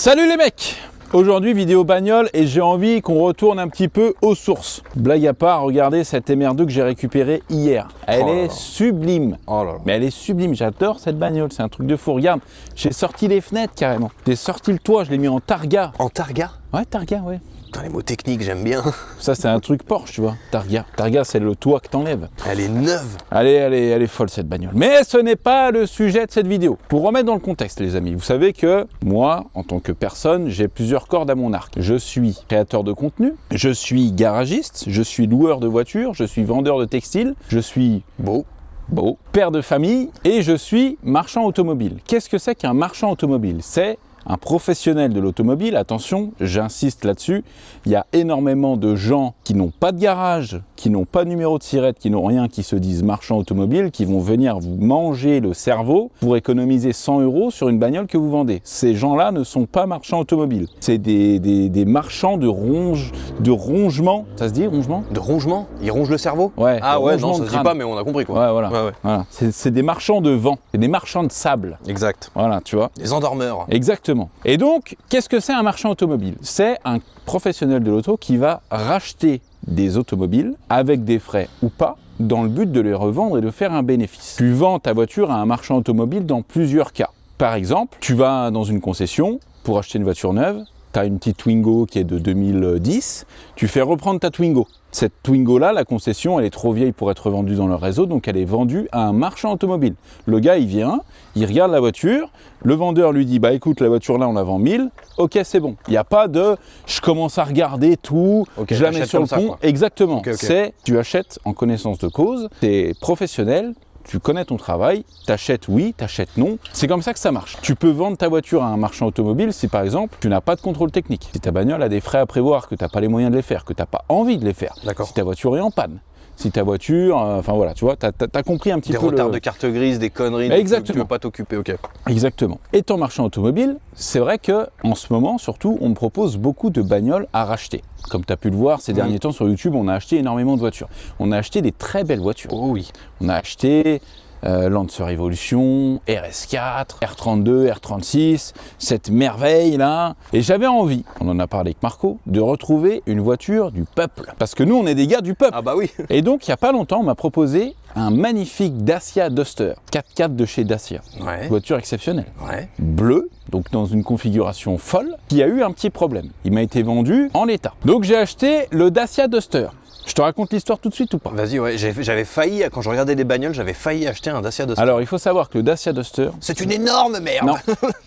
Salut les mecs! Aujourd'hui vidéo bagnole et j'ai envie qu'on retourne un petit peu aux sources. Blague à part, regardez cette MR2 que j'ai récupérée hier. Elle est sublime. Mais elle est sublime, j'adore cette bagnole, c'est un truc de fou. Regarde, j'ai sorti les fenêtres carrément. J'ai sorti le toit, je l'ai mis en targa. En targa? Ouais, targa, ouais. Putain, les mots techniques, j'aime bien. Ça c'est un truc Porsche, tu vois. Targa. Targa, c'est le toit que t'enlèves. Elle est neuve. Elle est folle cette bagnole. Mais ce n'est pas le sujet de cette vidéo. Pour remettre dans le contexte les amis, vous savez que moi, en tant que personne, j'ai plusieurs cordes à mon arc. Je suis créateur de contenu, je suis garagiste, je suis loueur de voitures, je suis vendeur de textiles, je suis beau, père de famille et je suis marchand automobile. Qu'est-ce que c'est qu'un marchand automobile? C'est un professionnel de l'automobile. Attention, j'insiste là-dessus, il y a énormément de gens qui n'ont pas de garage, qui n'ont pas de numéro de sirette, qui n'ont rien, qui se disent marchands automobiles, qui vont venir vous manger le cerveau pour économiser 100 € sur une bagnole que vous vendez. Ces gens-là ne sont pas marchands automobiles. C'est des marchands de rongement. Ça se dit, rongement? De rongement? Ils rongent le cerveau? Ouais. Ah ouais, non, ça se dit pas, mais on a compris quoi. Ouais, voilà. Voilà. C'est des marchands de vent, c'est des marchands de sable. Exact. Voilà, tu vois. Des endormeurs. Exactement. Et donc, qu'est-ce que c'est un marchand automobile? C'est un professionnel de l'auto qui va racheter des automobiles avec des frais ou pas, dans le but de les revendre et de faire un bénéfice. Tu vends ta voiture à un marchand automobile dans plusieurs cas. Par exemple, tu vas dans une concession pour acheter une voiture neuve, tu as une petite Twingo qui est de 2010, tu fais reprendre ta Twingo. Cette Twingo-là, la concession, elle est trop vieille pour être vendue dans leur réseau, donc elle est vendue à un marchand automobile. Le gars, il vient, il regarde la voiture, le vendeur lui dit « Bah écoute, la voiture là, on la vend 1000, ok, c'est bon. » Il n'y a pas de « je commence à regarder tout, je la mets sur le pont. » Exactement. C'est tu achètes en connaissance de cause, t'es professionnel, tu connais ton travail, t'achètes oui, t'achètes non. C'est comme ça que ça marche. Tu peux vendre ta voiture à un marchand automobile si par exemple tu n'as pas de contrôle technique. Si ta bagnole a des frais à prévoir, que tu n'as pas les moyens de les faire, que tu n'as pas envie de les faire. Si ta voiture est en panne. Si ta voiture, enfin voilà, tu vois, t'as compris un petit peu des retards de carte grise, des conneries, exactement. Tu veux pas t'occuper, ok. Exactement. Étant marchand automobile, c'est vrai que en ce moment, surtout, on me propose beaucoup de bagnoles à racheter. Comme tu as pu le voir ces derniers temps sur YouTube, on a acheté énormément de voitures. On a acheté des très belles voitures. Oh oui. On a acheté Lancer Evolution, RS4, R32, R36, cette merveille là. Et j'avais envie, on en a parlé avec Marco, de retrouver une voiture du peuple. Parce que nous, on est des gars du peuple. Ah bah oui. Et donc, il n'y a pas longtemps, on m'a proposé un magnifique Dacia Duster, 4x4 de chez Dacia. Ouais. Voiture exceptionnelle. Ouais. Bleu, donc dans une configuration folle, qui a eu un petit problème. Il m'a été vendu en l'état. Donc j'ai acheté le Dacia Duster. Je te raconte l'histoire tout de suite ou pas? Vas-y, ouais, j'avais failli, quand je regardais les bagnoles, j'avais failli acheter un Dacia Duster. Alors il faut savoir que le Dacia Duster... c'est une énorme merde. Non,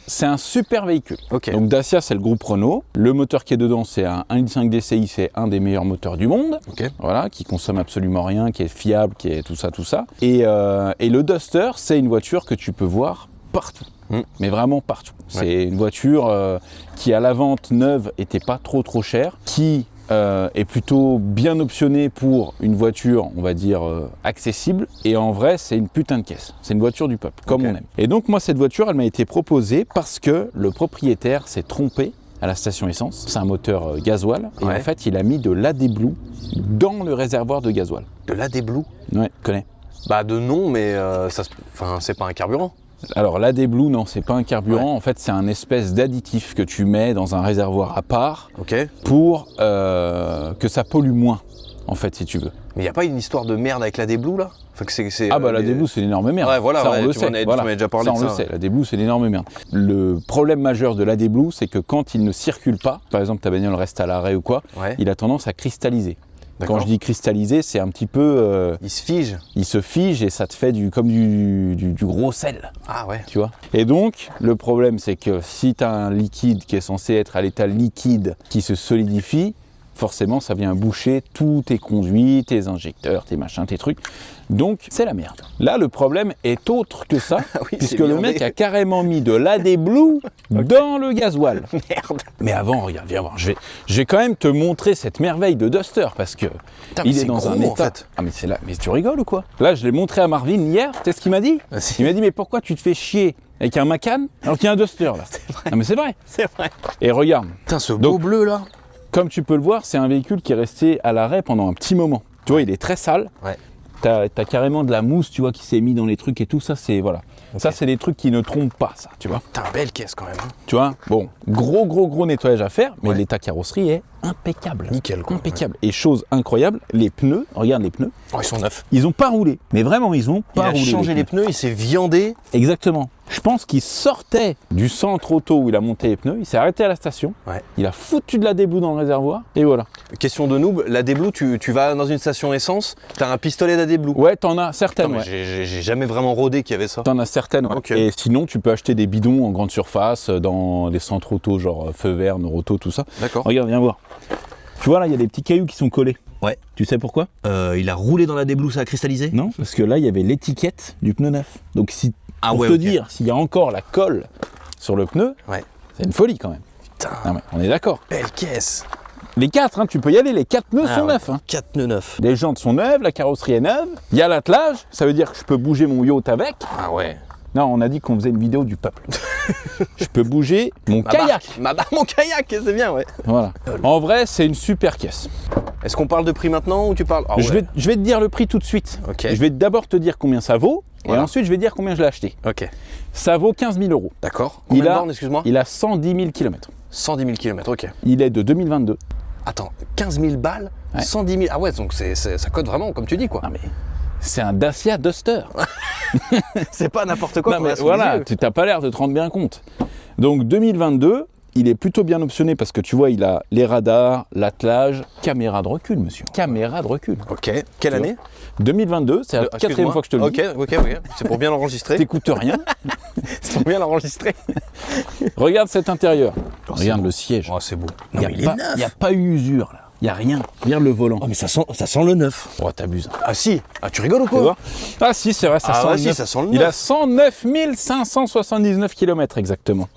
c'est un super véhicule. Okay. Donc Dacia, c'est le groupe Renault. Le moteur qui est dedans, c'est un 1.5 DCI, c'est un des meilleurs moteurs du monde. Okay. Voilà, qui consomme absolument rien, qui est fiable, qui est tout ça, tout ça. Et le Duster, c'est une voiture que tu peux voir partout. Mais vraiment partout. Ouais. C'est une voiture qui à la vente neuve était pas trop chère, qui est plutôt bien optionnée pour une voiture, on va dire, accessible. Et en vrai, c'est une putain de caisse. C'est une voiture du peuple, comme on aime. Et donc moi, cette voiture, elle m'a été proposée parce que le propriétaire s'est trompé à la station essence. C'est un moteur gasoil. Et en fait, il a mis de l'AdBlue dans le réservoir de gasoil. De l'AdBlue? Ouais, tu connais? Bah de nom, mais c'est pas un carburant. Alors l'AdBlue, non, c'est pas un carburant. En fait, c'est un espèce d'additif que tu mets dans un réservoir à part pour que ça pollue moins, en fait, si tu veux. Mais il n'y a pas une histoire de merde avec l'AdBlue, là? Ah bah l'AdBlue, c'est l'énorme merde. Ouais, voilà, ça, on le tu sait. m'en as déjà parlé de ça. On le sait, l'AdBlue, c'est l'énorme merde. Le problème majeur de l'AdBlue, c'est que quand il ne circule pas, par exemple ta bagnole reste à l'arrêt ou quoi, il a tendance à cristalliser. Quand je dis cristalliser, c'est un petit peu... il se fige. Il se fige et ça te fait comme du gros sel. Ah ouais. Tu vois. Et donc, le problème, c'est que si tu as un liquide qui est censé être à l'état liquide, qui se solidifie, forcément, ça vient boucher tous tes conduits, tes injecteurs, tes machins, tes trucs. Donc, c'est la merde. Là, le problème est autre que ça, puisque le mec a carrément mis de l'AdBlue dans le gasoil. Merde. Mais avant, regarde, viens voir. Je vais quand même te montrer cette merveille de Duster, parce que il est dans un état. En fait. Ah, mais c'est là. Mais tu rigoles ou quoi? Là, je l'ai montré à Marvin hier. Tu sais ce qu'il m'a dit? Il m'a dit, mais pourquoi tu te fais chier avec un Macan alors qu'il y a un Duster là? C'est vrai. Non, mais c'est vrai. C'est vrai. Et regarde. Putain, ce beau bleu là. Comme tu peux le voir, c'est un véhicule qui est resté à l'arrêt pendant un petit moment. Tu vois, il est très sale. Ouais. T'as carrément de la mousse, tu vois, qui s'est mis dans les trucs et tout ça, c'est voilà. Ça, c'est des trucs qui ne trompent pas, ça, tu vois. T'as une belle caisse quand même. Hein. Tu vois, bon, gros nettoyage à faire, mais l'état carrosserie est impeccable. Nickel, quoi. Impeccable. Et chose incroyable, les pneus, regarde les pneus. Oh, ils sont neufs. Ils ont pas roulé. Mais vraiment, ils ont pas roulé. Il a changé les pneus, il s'est viandé. Exactement. Je pense qu'il sortait du centre auto où il a monté les pneus, il s'est arrêté à la station, il a foutu de la déboue dans le réservoir, et voilà. Question de noob, la déblue, tu vas dans une station essence, t'as un pistolet d'adéblue. Ouais, t'en as certaines. Putain, j'ai jamais vraiment rodé qu'il y avait ça. T'en as certaines, ouais. Okay. Et sinon, tu peux acheter des bidons en grande surface dans les centres auto, genre Feu Vert, Neuroto, tout ça. D'accord. Regarde, viens voir. Tu vois là, il y a des petits cailloux qui sont collés. Ouais. Tu sais pourquoi? Il a roulé dans la déblue, ça a cristallisé? Non, parce que là, il y avait l'étiquette du pneu neuf. Donc si pour te dire s'il y a encore la colle sur le pneu, c'est une folie quand même. Putain. Non, mais on est d'accord. Belle caisse. Les 4, hein, tu peux y aller, les 4 pneus sont neufs. Hein. 4 pneus neufs. Les jantes sont neuves, la carrosserie est neuve. Il y a l'attelage, ça veut dire que je peux bouger mon yacht avec. Ah ouais. Non, on a dit qu'on faisait une vidéo du peuple. Je peux bouger mon kayak. Mon kayak, c'est bien, ouais. Voilà. En vrai, c'est une super caisse. Est-ce qu'on parle de prix maintenant ou tu parles... Je vais te dire le prix tout de suite. Okay. Je vais d'abord te dire combien ça vaut. Et ensuite, je vais dire combien je l'ai acheté. Ok. Ça vaut 15 000 €. D'accord. Combien de bornes, excuse-moi? Il a 110 000 km. 110 000 km, ok. Il est de 2022. Attends, 15 000 balles, 110 000... Ah ouais, donc ça cote vraiment, comme tu dis, quoi. Non mais... C'est un Dacia Duster. C'est pas n'importe quoi. Non, mais voilà, tu n'as pas l'air de te rendre bien compte. Donc 2022, il est plutôt bien optionné parce que tu vois, il a les radars, l'attelage, caméra de recul, monsieur. Caméra de recul. Ok. Quelle année? 2022, c'est la 4e fois que je te le dis. Ok. C'est pour bien l'enregistrer. T'écoutes rien. C'est pour bien l'enregistrer. Regarde cet intérieur. Regarde le siège. Oh, c'est beau. Il n'y a pas eu usure là. Il n'y a rien. Regarde le volant. Oh, mais ça sent le neuf. Oh, t'abuses. Ah si. Ah, tu rigoles ou quoi? Ah si, c'est vrai, ça sent le neuf. Ça sent le neuf. Il a 109 579 km exactement.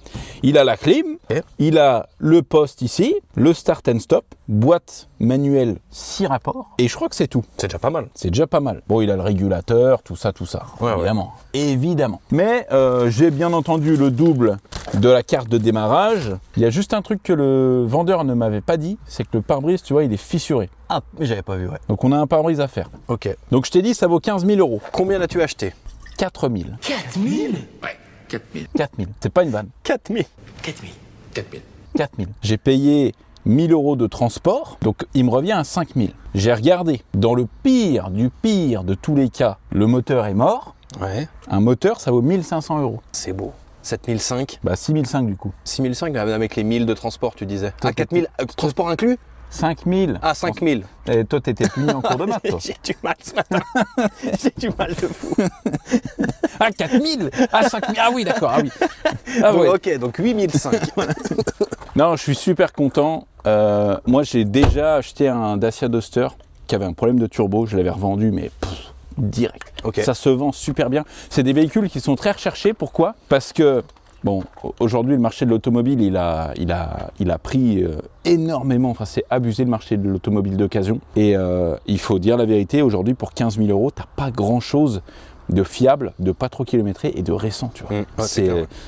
Il a la clim, il a le poste ici, le start and stop, boîte manuelle 6 rapports, et je crois que c'est tout. C'est déjà pas mal. C'est déjà pas mal. Bon, il a le régulateur, tout ça, évidemment. Évidemment. Mais j'ai bien entendu le double de la carte de démarrage. Il y a juste un truc que le vendeur ne m'avait pas dit, c'est que le pare-brise, tu vois, il est fissuré. Ah, mais j'avais pas vu, ouais. Donc on a un pare-brise à faire. Ok. Donc je t'ai dit, ça vaut 15 000 €. Combien l'as-tu acheté? 4 000. 4 000? Ouais, 4 000. 4 000. C'est pas une vanne. 4 000. 4 000. 4 000. 4 000. J'ai payé 1 000 € de transport, donc il me revient à 5 000. J'ai regardé, dans le pire de tous les cas, le moteur est mort. Ouais. Un moteur, ça vaut 1 500 €. C'est beau. 7 500. Bah 6 500 du coup. 6 500 avec les 1000 de transport, tu disais. Ah, 4 000, transport inclus? 5 000. Ah, 5 000. Et toi, t'étais puni en cours de maths, toi. J'ai du mal ce matin. J'ai du mal de fou. Ah, 4 000. Ah, 5 000. Ah oui, d'accord. Ah oui. Ah, bon, ouais. ok, donc 8 500. Non, je suis super content. Moi, j'ai déjà acheté un Dacia Duster qui avait un problème de turbo. Je l'avais revendu, mais direct. Okay. Ça se vend super bien. C'est des véhicules qui sont très recherchés. Pourquoi? Parce que, bon, aujourd'hui, le marché de l'automobile, il a pris énormément. Enfin, c'est abusé le marché de l'automobile d'occasion. Et il faut dire la vérité, aujourd'hui, pour 15 000 €, t'as pas grand-chose de fiable, de pas trop kilométré et de récent, tu vois.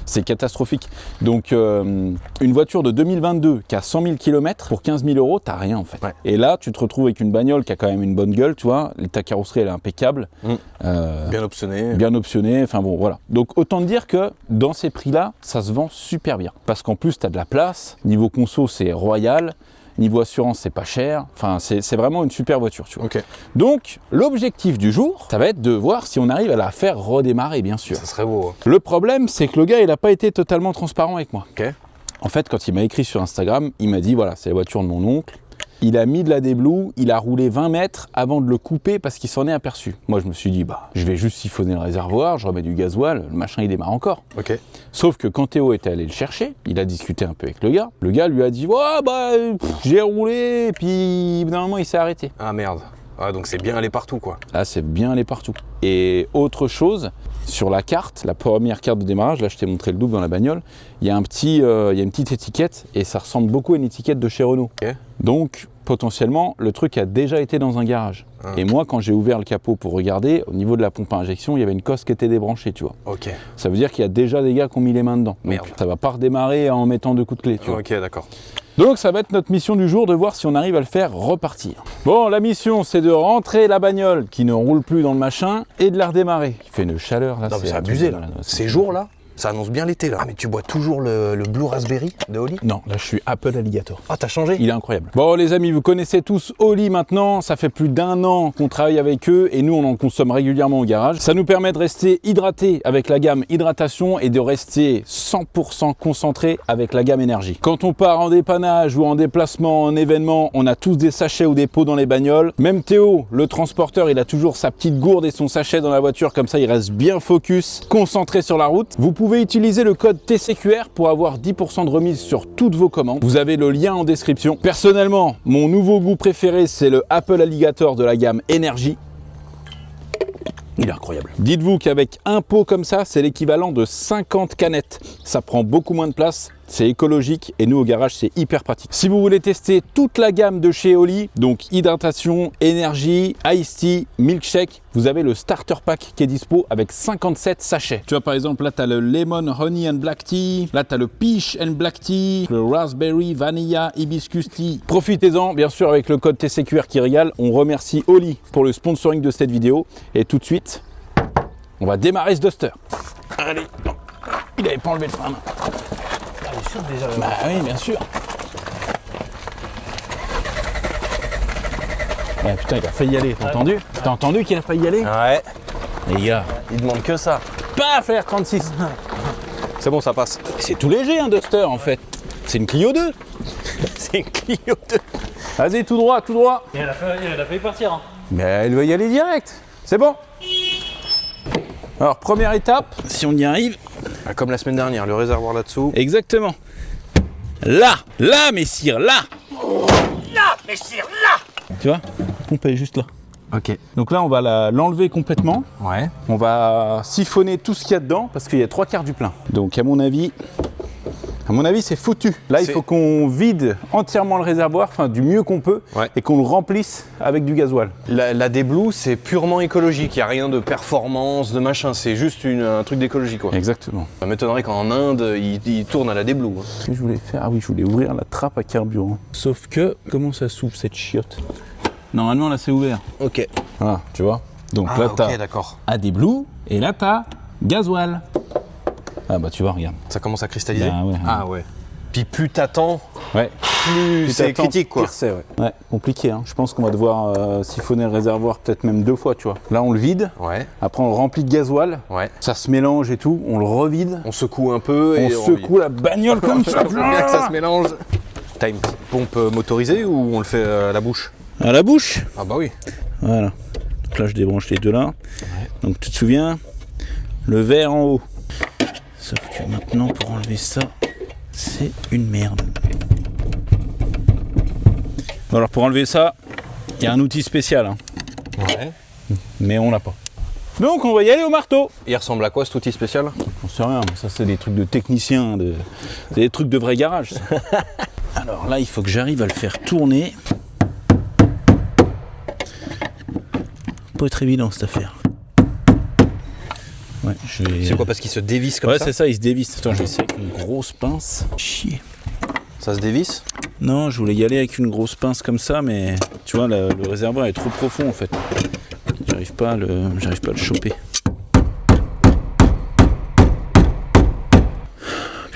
C'est catastrophique. Donc, une voiture de 2022 qui a 100 000 km, pour 15 000 €, t'as rien en fait. Ouais. Et là, tu te retrouves avec une bagnole qui a quand même une bonne gueule, tu vois. Ta carrosserie, elle est impeccable. Bien optionné. Bien optionné, enfin bon, voilà. Donc, autant te dire que dans ces prix-là, ça se vend super bien. Parce qu'en plus, t'as de la place. Niveau conso, c'est royal. Niveau assurance, c'est pas cher. Enfin, c'est vraiment une super voiture, tu vois. Okay. Donc, l'objectif du jour, ça va être de voir si on arrive à la faire redémarrer, bien sûr. Ça serait beau. Le problème, c'est que le gars, il n'a pas été totalement transparent avec moi. Okay. En fait, quand il m'a écrit sur Instagram, il m'a dit, voilà, c'est la voiture de mon oncle. Il a mis de la déblue, il a roulé 20 mètres avant de le couper parce qu'il s'en est aperçu. Moi, je me suis dit, bah, je vais juste siphonner le réservoir, je remets du gasoil, le machin, il démarre encore. Okay. Sauf que quand Théo était allé le chercher, il a discuté un peu avec le gars lui a dit, ouais, bah, j'ai roulé, et puis, évidemment, il s'est arrêté. Ah merde. Ah, donc c'est bien allé partout, quoi. Là, c'est bien allé partout. Et autre chose, sur la carte, la première carte de démarrage, là, je t'ai montré le double dans la bagnole, il y a une petite étiquette, et ça ressemble beaucoup à une étiquette de chez Renault. Okay. Donc, potentiellement, le truc a déjà été dans un garage. Et moi, quand j'ai ouvert le capot pour regarder, au niveau de la pompe à injection, il y avait une cosse qui était débranchée, tu vois. Ok. Ça veut dire qu'il y a déjà des gars qui ont mis les mains dedans. Merde. Donc, ça va pas redémarrer en mettant 2 coups de clé, tu vois. Ok, d'accord. Donc ça va être notre mission du jour de voir si on arrive à le faire repartir. Bon, la mission c'est de rentrer la bagnole qui ne roule plus dans le machin et de la redémarrer. Il fait une chaleur là, Non, mais c'est abusé là. Ces jours-là, ça annonce bien l'été là. Ah, mais tu bois toujours le Blue Raspberry de Oli? Non, là je suis Apple Alligator. Ah, t'as changé? Il est incroyable. Bon les amis, vous connaissez tous Oli maintenant, ça fait plus d'1 an qu'on travaille avec eux et nous on en consomme régulièrement au garage. Ça nous permet de rester hydraté avec la gamme hydratation et de rester 100% concentré avec la gamme énergie. Quand on part en dépannage ou en déplacement, en événement, on a tous des sachets ou des pots dans les bagnoles. Même Théo, le transporteur, il a toujours sa petite gourde et son sachet dans la voiture, comme ça il reste bien focus, concentré sur la route. Vous pouvez utiliser le code TCQR pour avoir 10% de remise sur toutes vos commandes. Vous avez le lien en description. Personnellement, mon nouveau goût préféré, c'est le Apple Alligator de la gamme énergie. Il est incroyable. Dites-vous qu'avec un pot comme ça, c'est l'équivalent de 50 canettes. Ça prend beaucoup moins de place, c'est écologique et nous au garage, c'est hyper pratique. Si vous voulez tester toute la gamme de chez Oli, donc hydratation, énergie, iced tea, milkshake, vous avez le starter pack qui est dispo avec 57 sachets. Tu vois par exemple, là tu as le lemon honey and black tea, là tu as le peach and black tea, le raspberry vanilla hibiscus tea. Profitez-en, bien sûr avec le code TCQR qui régale. On remercie Oli pour le sponsoring de cette vidéo et tout de suite, on va démarrer ce Duster. Allez, il avait pas enlevé le frein. Déjà, Bah oui, bien sûr. Ouais, putain, il a failli y aller, t'as entendu? T'as entendu qu'il a failli y aller? Ouais, Les gars, il demande que ça. paf, R36. C'est bon, ça passe. C'est tout léger un Duster en fait. C'est une Clio 2. C'est une Clio 2. Vas-y, tout droit, tout droit. Et elle a failli partir. Hein. Mais elle va y aller direct. C'est bon. Alors, première étape, si on y arrive. Ah, comme la semaine dernière, le réservoir là-dessous. Exactement. Là, messire, là. Là, messire, là. Tu vois? La pompe elle est juste là. Ok. Donc là, on va l'enlever complètement. Ouais. On va siphonner tout ce qu'il y a dedans parce qu'il y a 3/4 du plein. Donc à mon avis, c'est foutu. Là, il faut qu'on vide entièrement le réservoir, enfin du mieux qu'on peut, Ouais. et qu'on le remplisse avec du gasoil. La D-Blue, c'est purement écologique. Il n'y a rien de performance, de machin. C'est juste un truc d'écologie, quoi. Exactement. Ça m'étonnerait qu'en Inde, ils tournent à la D-Blue. Hein. Ce que je voulais faire, ah oui, je voulais ouvrir la trappe à carburant. Sauf que, comment ça s'ouvre cette chiotte? Normalement, là, c'est ouvert. Ok. Voilà, tu vois. Donc là, ok, t'as d'accord. AdBlue, et là, t'as gasoil. Ah bah tu vois, regarde. Ça commence à cristalliser. Bah ouais. Ah ouais. Puis plus t'attends, Ouais. plus c'est t'attends, critique, quoi. pire c'est, ouais. Ouais, compliqué, hein. Je pense qu'on va devoir siphonner le réservoir peut-être même 2 fois, tu vois. Là, on le vide. Ouais. Après, on le remplit de gasoil. Ouais. Ça se mélange et tout. On le revide. On secoue un peu On et secoue la bagnole comme ça. Faut bien que ça se mélange. T'as une petite pompe motorisée ou on le fait à la bouche? À la bouche. Ah bah oui. Voilà. Donc là, je débranche les deux là. Donc, tu te souviens, le verre en haut. Sauf que maintenant, pour enlever ça, c'est une merde. Bon, alors, pour enlever ça, il y a un outil spécial, hein, Ouais. mais on l'a pas. Donc, on va y aller au marteau. Il ressemble à quoi cet outil spécial? J'en sais rien, mais ça, c'est des trucs de techniciens, c'est des trucs de vrai garage. Ça. Alors là, il faut que j'arrive à le faire tourner. Pas être évident cette affaire. Ouais, je vais... C'est quoi, parce qu'il se dévisse comme Ouais, ça? c'est ça, il se dévisse. Attends, je vais essayer avec une grosse pince. Chier. Ça se dévisse? Non, je voulais y aller avec une grosse pince comme ça, mais tu vois, le réservoir est trop profond en fait. J'arrive pas à le choper.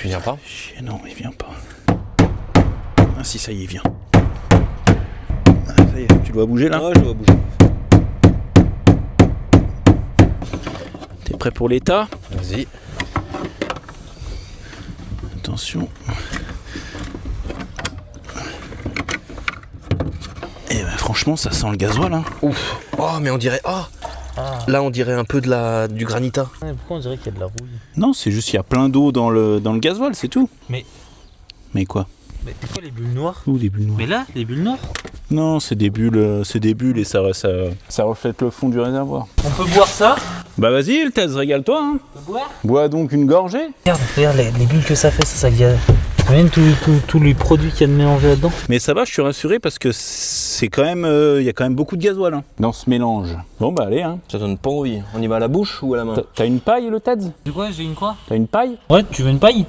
Il vient pas? Chier, non, il vient pas. Ah si, ça y est, il vient. Ah, ça y est, tu dois bouger là? Ouais, je dois bouger. T'es prêt pour l'état? Vas-y. Attention. Et ben franchement, ça sent le gasoil, hein. Ouf. Oh, mais on dirait... Oh. Là, on dirait un peu du granita. Pourquoi on dirait qu'il y a de la rouille? Non, c'est juste qu'il y a plein d'eau dans le gasoil, c'est tout. Mais quoi? Mais c'est quoi les bulles noires? Où des bulles noires? Mais là, les bulles noires? Non, c'est des bulles et ça reflète le fond du réservoir. On peut boire ça? Bah vas-y, le test, régale-toi, hein. On peut boire? Bois donc une gorgée. Regarde les bulles que ça fait, ça T'imagines tous les produits qu'il y a de mélangés là-dedans? Mais ça va, je suis rassuré parce que c'est quand même, y a quand même beaucoup de gasoil hein, dans ce mélange. Bon bah allez hein. Ça donne pas envie. On y va à la bouche ou à la main? T'as une paille le Teds? C'est quoi? J'ai une quoi? T'as une paille? Ouais, tu veux une paille?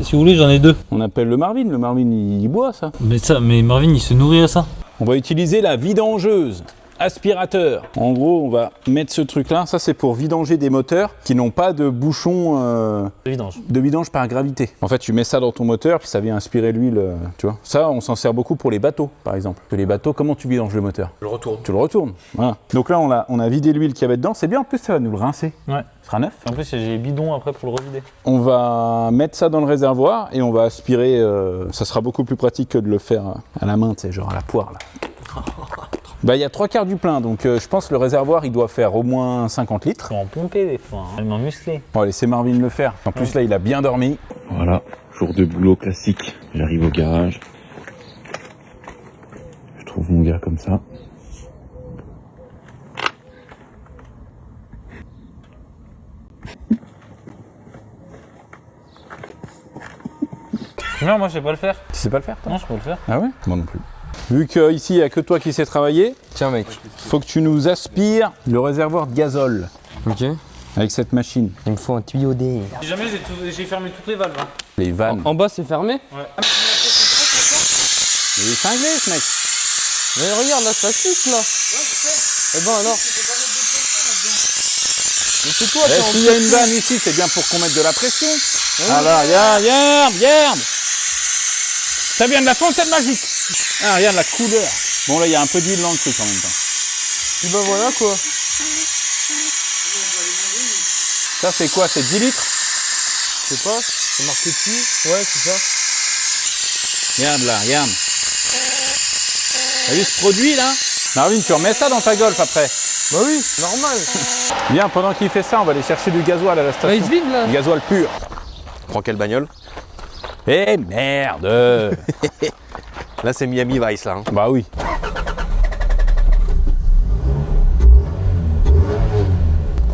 Si vous voulez, j'en ai 2. On appelle le Marvin il boit ça. Mais Marvin, il se nourrit à ça. On va utiliser la vidangeuse. Aspirateur. En gros, on va mettre ce truc-là. Ça, c'est pour vidanger des moteurs qui n'ont pas de bouchon de vidange par gravité. En fait, tu mets ça dans ton moteur, puis ça vient aspirer l'huile, tu vois. Ça, on s'en sert beaucoup pour les bateaux, par exemple. Que les bateaux, comment tu vidanges le moteur? Je le retourne. Tu le retournes. Voilà. Donc là, on a vidé l'huile qu'il y avait dedans. C'est bien, en plus, ça va nous le rincer. Ouais. Ce sera neuf. En plus, j'ai les bidons après pour le revider. On va mettre ça dans le réservoir et on va aspirer. Ça sera beaucoup plus pratique que de le faire à la main, tu sais, genre à la poire, là. Bah, il y a 3/4 du plein, donc je pense que le réservoir il doit faire au moins 50 litres. Faut en pomper des fois, hein. Même en musclé. On va laisser Marvin le faire. En plus là il a bien dormi. Voilà, jour de boulot classique. J'arrive au garage. Je trouve mon gars comme ça. Non, moi je sais pas le faire. Tu sais pas le faire toi? Non, je peux le faire. Ah ouais? Moi non plus. Vu qu'ici il n'y a que toi qui sais travailler, Tiens mec. faut que tu nous aspires le réservoir de gazole Ok. avec cette machine. Il me faut un tuyau d'air. Si jamais j'ai fermé toutes les valves. Hein. Les vannes. En bas c'est fermé? Il est cinglé ce mec. Mais regarde là, ça clique là. Ouais, je sais. Eh ben alors. Mais c'est toi qui es en S'il y a une vanne ici, c'est bien pour qu'on mette de la pression. Ah là, regarde. Ça vient de la fontaine magique. Ah, regarde la couleur. Bon, là, il y a un peu d'huile dans le truc en même temps. Et ben voilà quoi. Ça, c'est quoi? C'est 10 litres? Je sais pas, c'est marqué dessus. Ouais, c'est ça. Regarde là, regarde. T'as vu ce produit là? Marvin, tu remets ça dans ta Golf après. Bah oui, normal. Bien, pendant qu'il fait ça, on va aller chercher du gasoil à la station. Bah il se vide là. Du gasoil pur. Prends quelle bagnole? Eh merde. Là c'est Miami Vice là. Hein. Bah oui.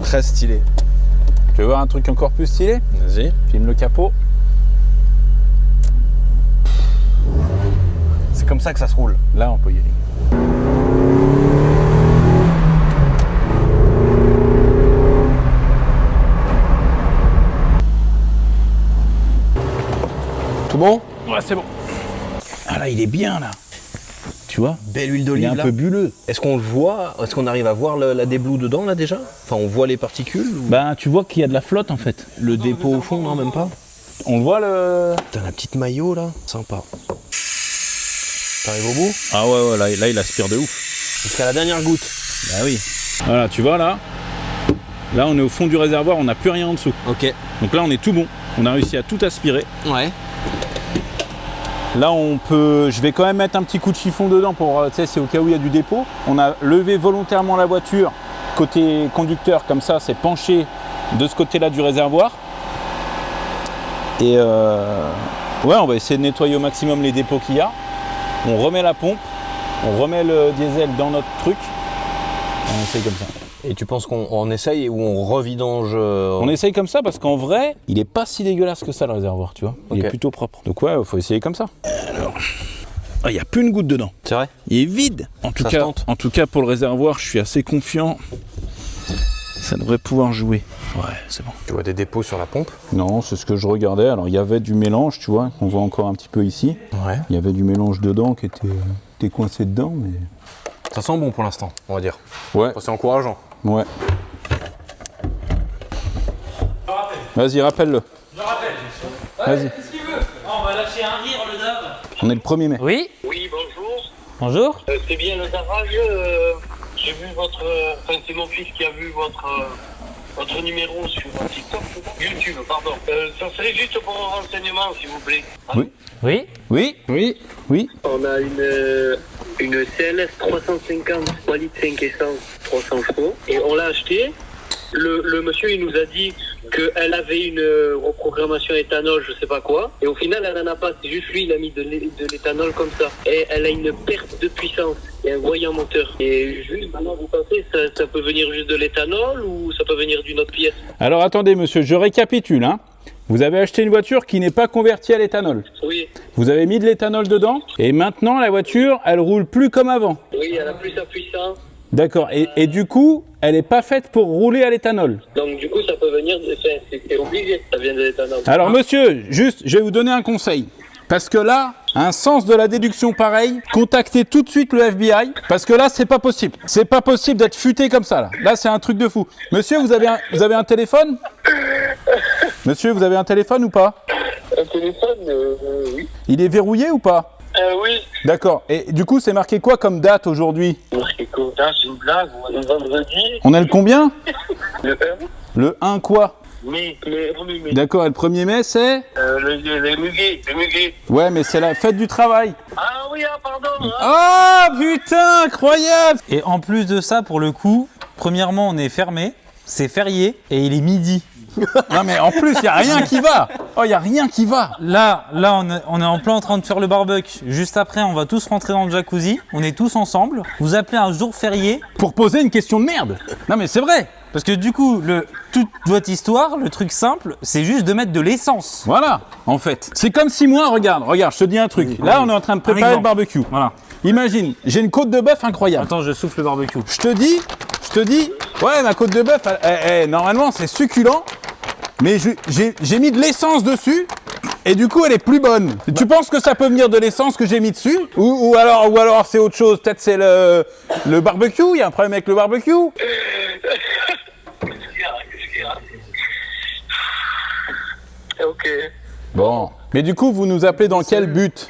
Très stylé. Tu veux voir un truc encore plus stylé? Vas-y. Filme le capot. C'est comme ça que ça se roule. Là, on peut y aller. Tout bon? Ouais, c'est bon. Ah là, il est bien là. Tu vois? Belle huile Il est d'olive un là. peu bulleux. Est-ce qu'on le voit? Est-ce qu'on arrive à voir la déblue dedans là déjà? Enfin on voit les particules ou... Bah, tu vois qu'il y a de la flotte en fait. Le dépôt au fond, non même pas? On voit le... Putain la petite maillot là, sympa. T'arrives au bout? Ah ouais, là, il aspire de ouf. Jusqu'à la dernière goutte. Bah oui. Voilà, tu vois là? Là, on est au fond du réservoir, on n'a plus rien en dessous. Ok. Donc là, on est tout bon. On a réussi à tout aspirer. Ouais. Là, on peut... Je vais quand même mettre un petit coup de chiffon dedans pour... Tu sais, c'est au cas où il y a du dépôt. On a levé volontairement la voiture côté conducteur, comme ça, c'est penché de ce côté-là du réservoir. Et ouais, on va essayer de nettoyer au maximum les dépôts qu'il y a. On remet la pompe, on remet le diesel dans notre truc. On essaye comme ça. Et tu penses qu'on essaye ou on revidange On essaye comme ça parce qu'en vrai, il est pas si dégueulasse que ça le réservoir, tu vois. Il Ok. est plutôt propre. Donc ouais, faut essayer comme ça. Alors, il n'y a plus une goutte dedans. C'est vrai? Il est vide. En tout cas, pour le réservoir, je suis assez confiant. Ça devrait pouvoir jouer. Ouais, c'est bon. Tu vois des dépôts sur la pompe? Non, c'est ce que je regardais. Alors, il y avait du mélange, tu vois, qu'on voit encore un petit peu ici. Ouais. Il y avait du mélange dedans qui était coincé dedans, mais... Ça sent bon pour l'instant, on va dire. Ouais, C'est encourageant. ouais. Vas-y, rappelle-le. Je rappelle. Vas-y. Qu'est-ce qu'il veut? On va lâcher un rire, le dame. On est le 1er mai. Oui. Oui, bonjour. Bonjour. C'est bien le garage. J'ai vu votre. Enfin, c'est mon fils qui a vu votre numéro sur TikTok, YouTube, pardon. Ça serait juste pour un renseignement, s'il vous plaît. Oui. Oui. Oui, oui, oui. On a une CLS 350, 3 litres 5 essence, 300 chevaux. Et on l'a acheté. Le monsieur, il nous a dit qu'elle avait une reprogrammation éthanol, je sais pas quoi. Et au final, elle n'en a pas. C'est juste lui, il a mis de l'éthanol comme ça. Et elle a une perte de puissance et un voyant moteur. Et juste maintenant, vous pensez, ça peut venir juste de l'éthanol ou ça peut venir d'une autre pièce? Alors attendez monsieur, je récapitule. Hein. vous avez acheté une voiture qui n'est pas convertie à l'éthanol. Oui, Vous avez mis de l'éthanol dedans et maintenant la voiture, elle roule plus comme avant. oui, elle a plus sa puissance. D'accord. Et du coup, elle n'est pas faite pour rouler à l'éthanol. Donc du coup, ça peut venir, c'est obligé, ça vient de l'éthanol. Alors monsieur, juste, je vais vous donner un conseil. Parce que là, un sens de la déduction pareil, contactez tout de suite le FBI, parce que là, c'est pas possible. C'est pas possible d'être futé comme ça, là. Là, c'est un truc de fou. Monsieur, vous avez un téléphone? Monsieur, vous avez un téléphone ou pas? Un téléphone, oui. Il est verrouillé ou pas? Oui. D'accord. Et du coup, c'est marqué quoi comme date aujourd'hui? C'est une blague, le vendredi, On est le combien? le 1 Le 1 quoi? mai, D'accord, et le 1er mai, c'est? le muguet. Ouais, mais c'est la fête du travail. Ah oui, ah pardon. Oh putain, incroyable! Et en plus de ça, pour le coup, premièrement, on est fermé, c'est férié et il est midi. Non mais en plus, il n'y a rien qui va. Oh, il n'y a rien qui va. Là, on est en plein en train de faire le barbecue. Juste après, on va tous rentrer dans le jacuzzi. On est tous ensemble. Vous appelez un jour férié. Pour poser une question de merde. Non mais c'est vrai. Parce que du coup, toute votre histoire, le truc simple, c'est juste de mettre de l'essence. Voilà, en fait. C'est comme si moi, regarde, je te dis un truc. Là, on est en train de préparer le exemple. barbecue. Voilà. Imagine, j'ai une côte de bœuf incroyable. Attends, je souffle le barbecue. Je te dis, ouais, ma côte de bœuf, normalement, c'est succulent. Mais j'ai mis de l'essence dessus. Et du coup, elle est plus bonne. Tu penses que ça peut venir de l'essence que j'ai mis dessus ou alors c'est autre chose? Peut-être c'est le barbecue. Il y a un problème avec le barbecue. Ok. Bon. Mais du coup, vous nous appelez dans quel but?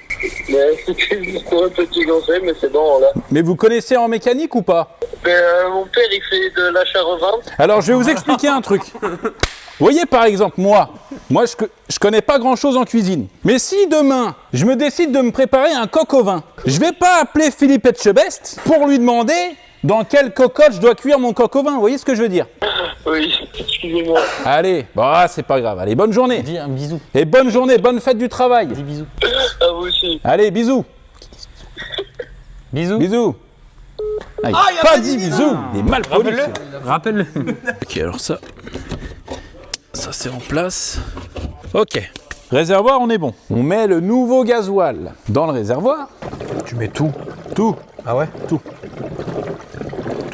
Mais c'était juste pour un petit conseil, mais c'est bon là. Mais vous connaissez en mécanique ou pas? Mon père, il fait de l'achat-revente. Alors, je vais vous expliquer un truc. Vous voyez, par exemple, moi, je connais pas grand-chose en cuisine. Mais si demain, je me décide de me préparer un coq au vin, je vais pas appeler Philippe Etchebest pour lui demander dans quelle cocotte je dois cuire mon coq au vin. Vous voyez ce que je veux dire? Oui, excusez-moi. Allez, c'est pas grave. Allez, bonne journée. Dis un bisou. Et bonne journée, bonne fête du travail. Dis bisous. À vous aussi. Allez, bisous. Bisous. Bisous. Ah, il a pas dit bisous. Il est mal poli. Rappelle-le. Ok, alors ça c'est en place. Ok. Réservoir, on est bon. On met le nouveau gasoil dans le réservoir. Tu mets tout. Tout. Ah ouais? Tout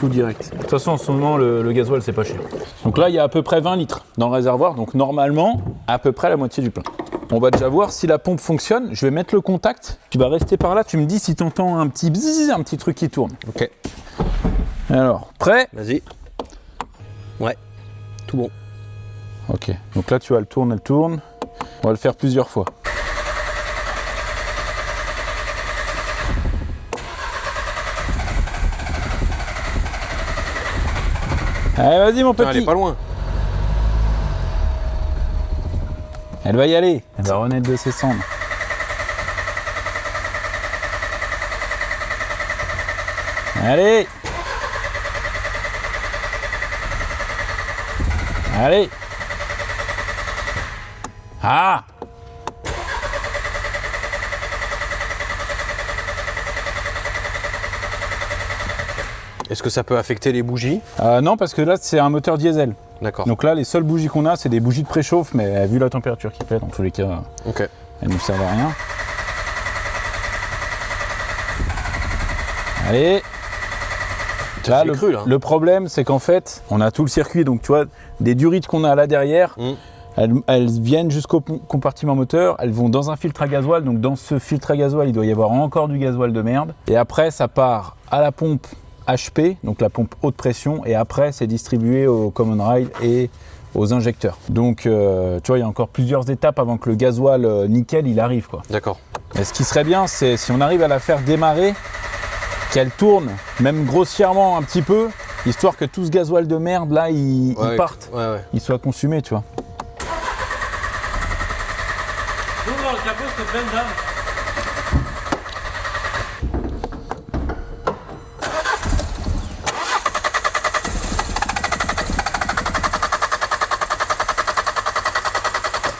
direct. De toute façon, en ce moment, le gasoil, c'est pas cher. Donc là, il y a à peu près 20 litres dans le réservoir. Donc normalement, à peu près la moitié du plein. On va déjà voir si la pompe fonctionne. Je vais mettre le contact. Tu vas rester par là. Tu me dis si tu entends un petit bzzz, un petit truc qui tourne. Ok. Alors, prêt? Vas-y. Ouais. Tout bon. Ok. Donc là, tu vois, elle tourne. On va le faire plusieurs fois. Allez, vas-y, mon petit. Elle est pas loin. Elle va y aller. Elle va renaître de ses cendres. Allez. Allez. Ah. Est-ce que ça peut affecter les bougies? Non, parce que là, c'est un moteur diesel. D'accord. Donc là, les seules bougies qu'on a, c'est des bougies de préchauffe, mais vu la température qu'il fait, dans tous les cas, Ok. elles ne servent à rien. Allez. Là, j'ai cru, là. le problème, c'est qu'en fait, on a tout le circuit, donc tu vois, des durites qu'on a là derrière, elles viennent jusqu'au compartiment moteur, elles vont dans un filtre à gasoil, donc dans ce filtre à gasoil, il doit y avoir encore du gasoil de merde. Et après, ça part à la pompe HP, donc la pompe haute pression, et après, c'est distribué au common rail et aux injecteurs. Donc, tu vois, il y a encore plusieurs étapes avant que le gasoil nickel, il arrive, quoi. D'accord. Et ce qui serait bien, c'est si on arrive à la faire démarrer, qu'elle tourne, même grossièrement un petit peu, histoire que tout ce gasoil de merde là, il parte, il soit consumé, tu vois. Ouvre le capot, s'il te plaît, dame.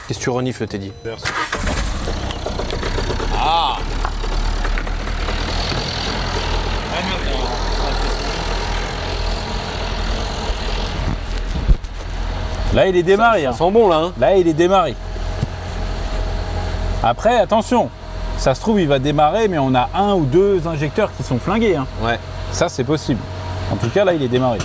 Qu'est-ce que tu renifles, Teddy? Là, il est démarré. Ça sent bon là, hein? Là, il est démarré. Après, attention, ça se trouve, il va démarrer, mais on a 1 ou 2 injecteurs qui sont flingués. Hein. Ouais. Ça, c'est possible. En tout cas, là, il est démarré.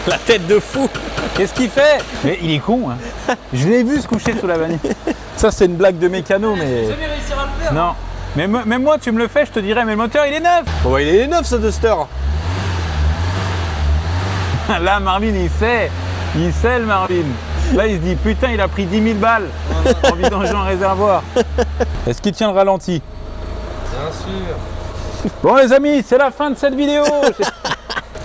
La tête de fou. Qu'est-ce qu'il fait? Mais il est con, hein. Je l'ai vu se coucher sous la vanille. Ça, c'est une blague de mécano, mais... Jamais réussir à le faire. Non. Mais même moi, tu me le fais, je te dirais, mais le moteur, il est neuf. Bon, bah, il est neuf, ce Duster. Là, Marvin, il sait, le Marvin. Là, il se dit, putain, il a pris 10 000 balles en vidangeant un réservoir. Est-ce qu'il tient le ralenti? Bien sûr. Bon, les amis, c'est la fin de cette vidéo.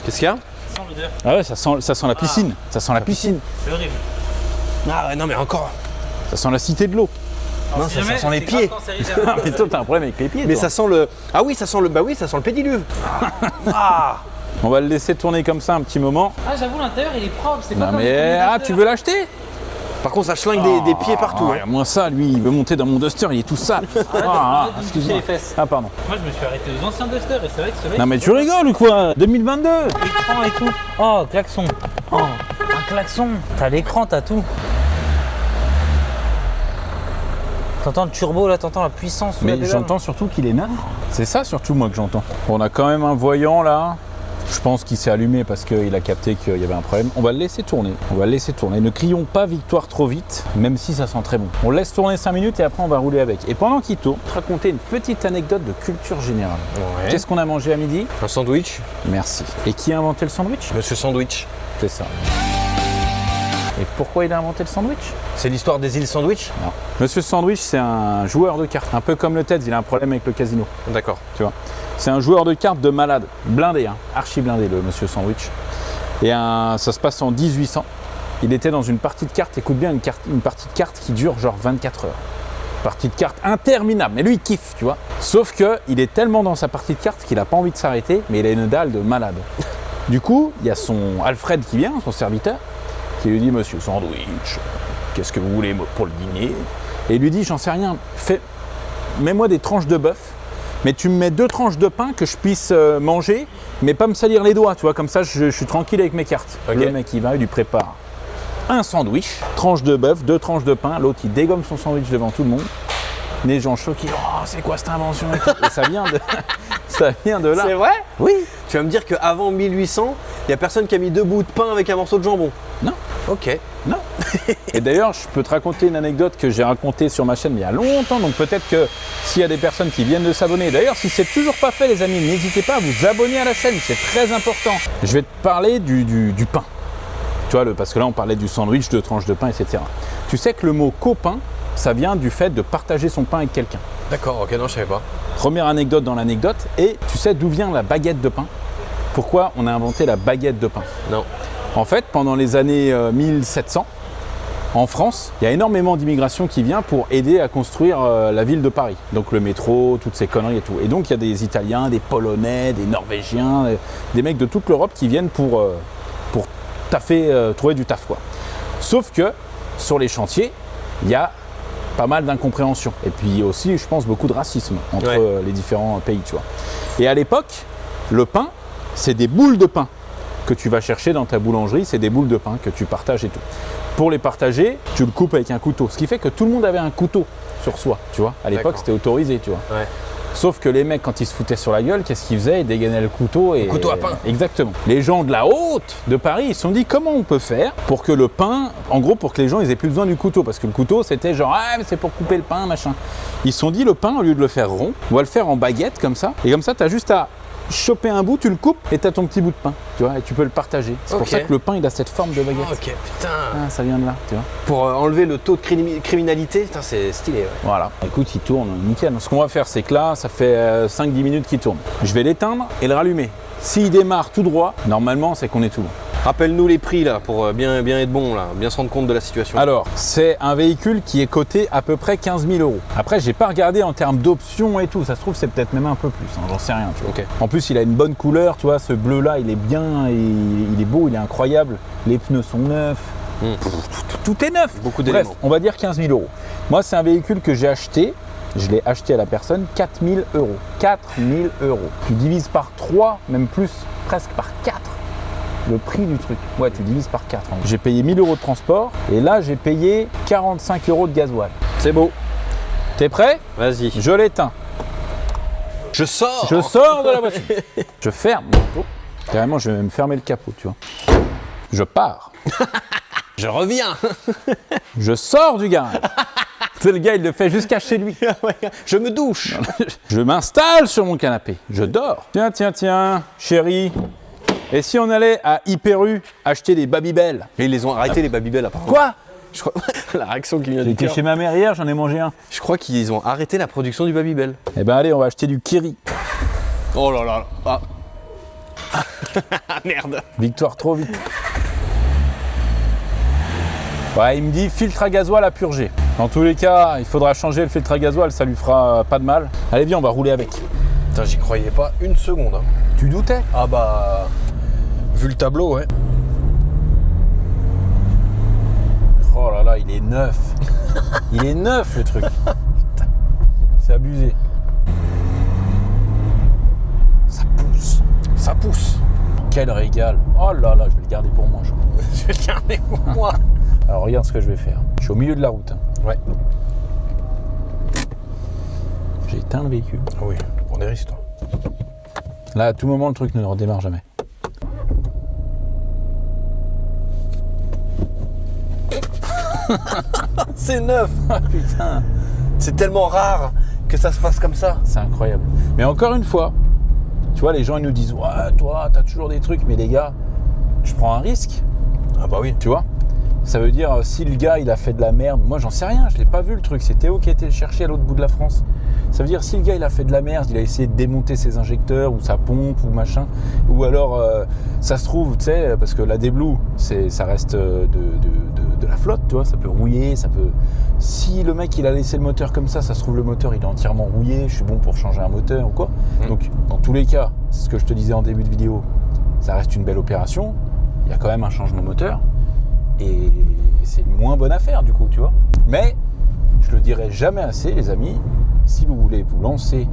Qu'est-ce qu'il y a? Sans l'odeur. Ah ouais, ça sent la piscine. Ça sent la piscine. C'est horrible. Ah ouais, non, mais encore. Ça sent la cité de l'eau. Non, Si ça jamais, sent les c'est pieds. grave quand c'est réservé. Ah, mais toi, t'as un problème avec les pieds. Mais toi. ça sent le. Ah oui, ça sent le. Bah oui, ça sent le pédiluve. On va le laisser tourner comme ça un petit moment. Ah, j'avoue, l'intérieur il est propre. C'est pas Non, comme les mais premiers ah, Duster. tu veux l'acheter? Par contre, ça schlingue des pieds partout. Ah, moi ça, lui, il veut monter dans mon Duster, il est tout sale. Arrête de me toucher excuse-moi. les fesses. Ah, pardon. Moi, je me suis arrêté aux anciens Duster et c'est vrai que ce mec. Non, mais tu rigoles ou quoi? 2022. Écran et tout. Oh, klaxon. Oh, un klaxon. T'as l'écran, t'as tout. T'entends le turbo là, t'entends la puissance sous la Mais pédale. j'entends surtout qu'il est neuf. C'est ça surtout moi que j'entends. On a quand même un voyant là. Je pense qu'il s'est allumé parce qu'il a capté qu'il y avait un problème. On va le laisser tourner. On va le laisser tourner. Ne crions pas victoire trop vite, même si ça sent très bon. On laisse tourner 5 minutes et après on va rouler avec. Et pendant qu'il tourne, je vais te raconter une petite anecdote de culture générale. Ouais. Qu'est-ce qu'on a mangé à midi? Un sandwich. Merci. Et qui a inventé le sandwich? Monsieur Sandwich. C'est ça. Et pourquoi il a inventé le sandwich? C'est l'histoire des îles Sandwich? Non. Monsieur Sandwich, c'est un joueur de cartes. Un peu comme le Ted, il a un problème avec le casino. D'accord. Tu vois. C'est un joueur de cartes de malade, blindé, hein, archi blindé le monsieur Sandwich. Et ça se passe en 1800. Il était dans une partie de cartes, écoute bien, une partie de cartes qui dure genre 24 heures. Partie de cartes interminable, mais lui il kiffe, tu vois. Sauf que il est tellement dans sa partie de cartes qu'il n'a pas envie de s'arrêter, mais il a une dalle de malade. Du coup, il y a son Alfred qui vient, son serviteur, qui lui dit, monsieur Sandwich, qu'est-ce que vous voulez pour le dîner? Et il lui dit, j'en sais rien, mets-moi des tranches de bœuf. Mais tu me mets 2 tranches de pain que je puisse manger, mais pas me salir les doigts, tu vois, comme ça je suis tranquille avec mes cartes. Ok. Le mec il va, il lui prépare un sandwich, tranche de bœuf, 2 tranches de pain, l'autre il dégomme son sandwich devant tout le monde. Les gens choqués, oh c'est quoi cette invention? Et ça vient de, ça vient de là. C'est vrai? Oui. Tu vas me dire qu'avant 1800, il n'y a personne qui a mis 2 bouts de pain avec un morceau de jambon? Non. Ok. Non. Et d'ailleurs, je peux te raconter une anecdote que j'ai racontée sur ma chaîne il y a longtemps. Donc peut-être que s'il y a des personnes qui viennent de s'abonner, d'ailleurs, si c'est toujours pas fait, les amis, n'hésitez pas à vous abonner à la chaîne, c'est très important. Je vais te parler du pain. Tu vois, parce que là, on parlait du sandwich, de tranches de pain, etc. Tu sais que le mot copain, ça vient du fait de partager son pain avec quelqu'un. D'accord, ok, non, je savais pas. Première anecdote dans l'anecdote. Et tu sais d'où vient la baguette de pain? Pourquoi on a inventé la baguette de pain? Non. En fait, pendant les années 1700, en France, il y a énormément d'immigration qui vient pour aider à construire la ville de Paris. Donc le métro, toutes ces conneries et tout. Et donc il y a des Italiens, des Polonais, des Norvégiens, des mecs de toute l'Europe qui viennent pour taffer, trouver du taf, quoi. Sauf que sur les chantiers, il y a pas mal d'incompréhension. Et puis aussi, je pense, beaucoup de racisme entre les différents pays, tu vois. Et à l'époque, le pain, c'est des boules de pain que tu vas chercher dans ta boulangerie, c'est des boules de pain que tu partages et tout. Pour les partager, tu le coupes avec un couteau. Ce qui fait que tout le monde avait un couteau sur soi, tu vois. À l'époque, D'accord. c'était autorisé, tu vois. Ouais. Sauf que les mecs, quand ils se foutaient sur la gueule, qu'est-ce qu'ils faisaient? Ils dégainaient le couteau et... couteau à pain. Exactement. Les gens de la haute de Paris, ils se sont dit comment on peut faire pour que le pain, en gros, pour que les gens ils aient plus besoin du couteau, parce que le couteau c'était genre ah mais c'est pour couper le pain, machin. Ils se sont dit le pain, au lieu de le faire rond, on va le faire en baguette comme ça, et comme ça t'as juste à choper un bout, tu le coupes et t'as ton petit bout de pain, tu vois, et tu peux le partager. C'est pour Ok. ça que le pain il a cette forme de baguette. Ok, putain. Ah, ça vient de là, tu vois. Pour enlever le taux de criminalité, putain, c'est stylé. Ouais. Voilà. Écoute, il tourne nickel. Ce qu'on va faire, c'est que là, ça fait 5-10 minutes qu'il tourne. Je vais l'éteindre et le rallumer. S'il démarre tout droit, normalement, c'est qu'on est tout bon. Rappelle-nous les prix là, pour bien être bon, là, bien se rendre compte de la situation. Alors, c'est un véhicule qui est coté à peu près 15 000 €. Après, j'ai pas regardé en termes d'options et tout. Ça se trouve, c'est peut-être même un peu plus. Hein, j'en sais rien, tu vois. Ok. En plus, il a une bonne couleur, tu vois. Ce bleu-là, il est bien, il est beau, il est incroyable. Les pneus sont neufs. Tout est neuf. Beaucoup Bref, d'éléments. on va dire 15 000 €. Moi, c'est un véhicule que j'ai acheté. Je l'ai acheté à la personne 4 000 €. 4 000 €. Tu divises par 3, même plus, presque par 4. le prix du truc. Ouais, tu divises par 4. J'ai payé 1000 € de transport et là, j'ai payé 45 € de gasoil. C'est beau. T'es prêt? Vas-y. Je l'éteins. Je sors. Je sors de la voiture. Je ferme l'auto. Carrément, je vais même fermer le capot, tu vois. Je pars. Je reviens. Je sors du garage. C'est le gars, il le fait jusqu'à chez lui. Je me douche. Je m'installe sur mon canapé. Je dors. Tiens, chérie. Et si on allait à Hyper-U acheter des Babybel? Et ils les ont arrêtés les Babybel apparemment. Quoi? Je crois... La réaction qui vient du J'étais cœur. chez ma mère hier, j'en ai mangé un. Je crois qu'ils ont arrêté la production du Babybel. Eh ben allez, on va acheter du Kiri. Oh là là. Ah. Merde. Victoire trop vite. Ouais, il me dit filtre à gasoil à purger. Dans tous les cas, il faudra changer le filtre à gasoil, ça lui fera pas de mal. Allez, viens, on va rouler avec. Putain, j'y croyais pas une seconde. Hein. Tu doutais? Ah bah... Vu le tableau, ouais. Oh là là, il est neuf. Il est neuf le truc. C'est abusé. Ça pousse. Ça pousse. Quel régal. Oh là là, je vais le garder pour moi. Je vais le garder pour moi. Alors regarde ce que je vais faire. Je suis au milieu de la route. Hein. Ouais. J'ai éteint le véhicule. Ah oui, on est risque, toi. Là, à tout moment, le truc ne redémarre jamais. C'est neuf. Putain, C'est tellement rare que ça se passe comme ça. c'est incroyable. Mais encore une fois, tu vois, les gens ils nous disent « Ouais, toi, t'as toujours des trucs. » Mais les gars, je prends un risque. Ah bah oui. Tu vois? Ça veut dire, si le gars, il a fait de la merde, moi, j'en sais rien, je l'ai pas vu le truc. C'est Théo qui a été le chercher à l'autre bout de la France. Ça veut dire, si le gars, il a fait de la merde, il a essayé de démonter ses injecteurs ou sa pompe ou machin, ou alors, ça se trouve, tu sais, parce que la D-Blue, ça reste de la flotte, tu vois, ça peut rouiller, ça peut... Si le mec, il a laissé le moteur comme ça se trouve, le moteur, il est entièrement rouillé, je suis bon pour changer un moteur ou quoi. Donc, dans tous les cas, c'est ce que je te disais en début de vidéo, ça reste une belle opération, il y a quand même un changement moteur, et c'est une moins bonne affaire du coup, tu vois. Mais je le dirai jamais assez, les amis, si vous voulez vous lancer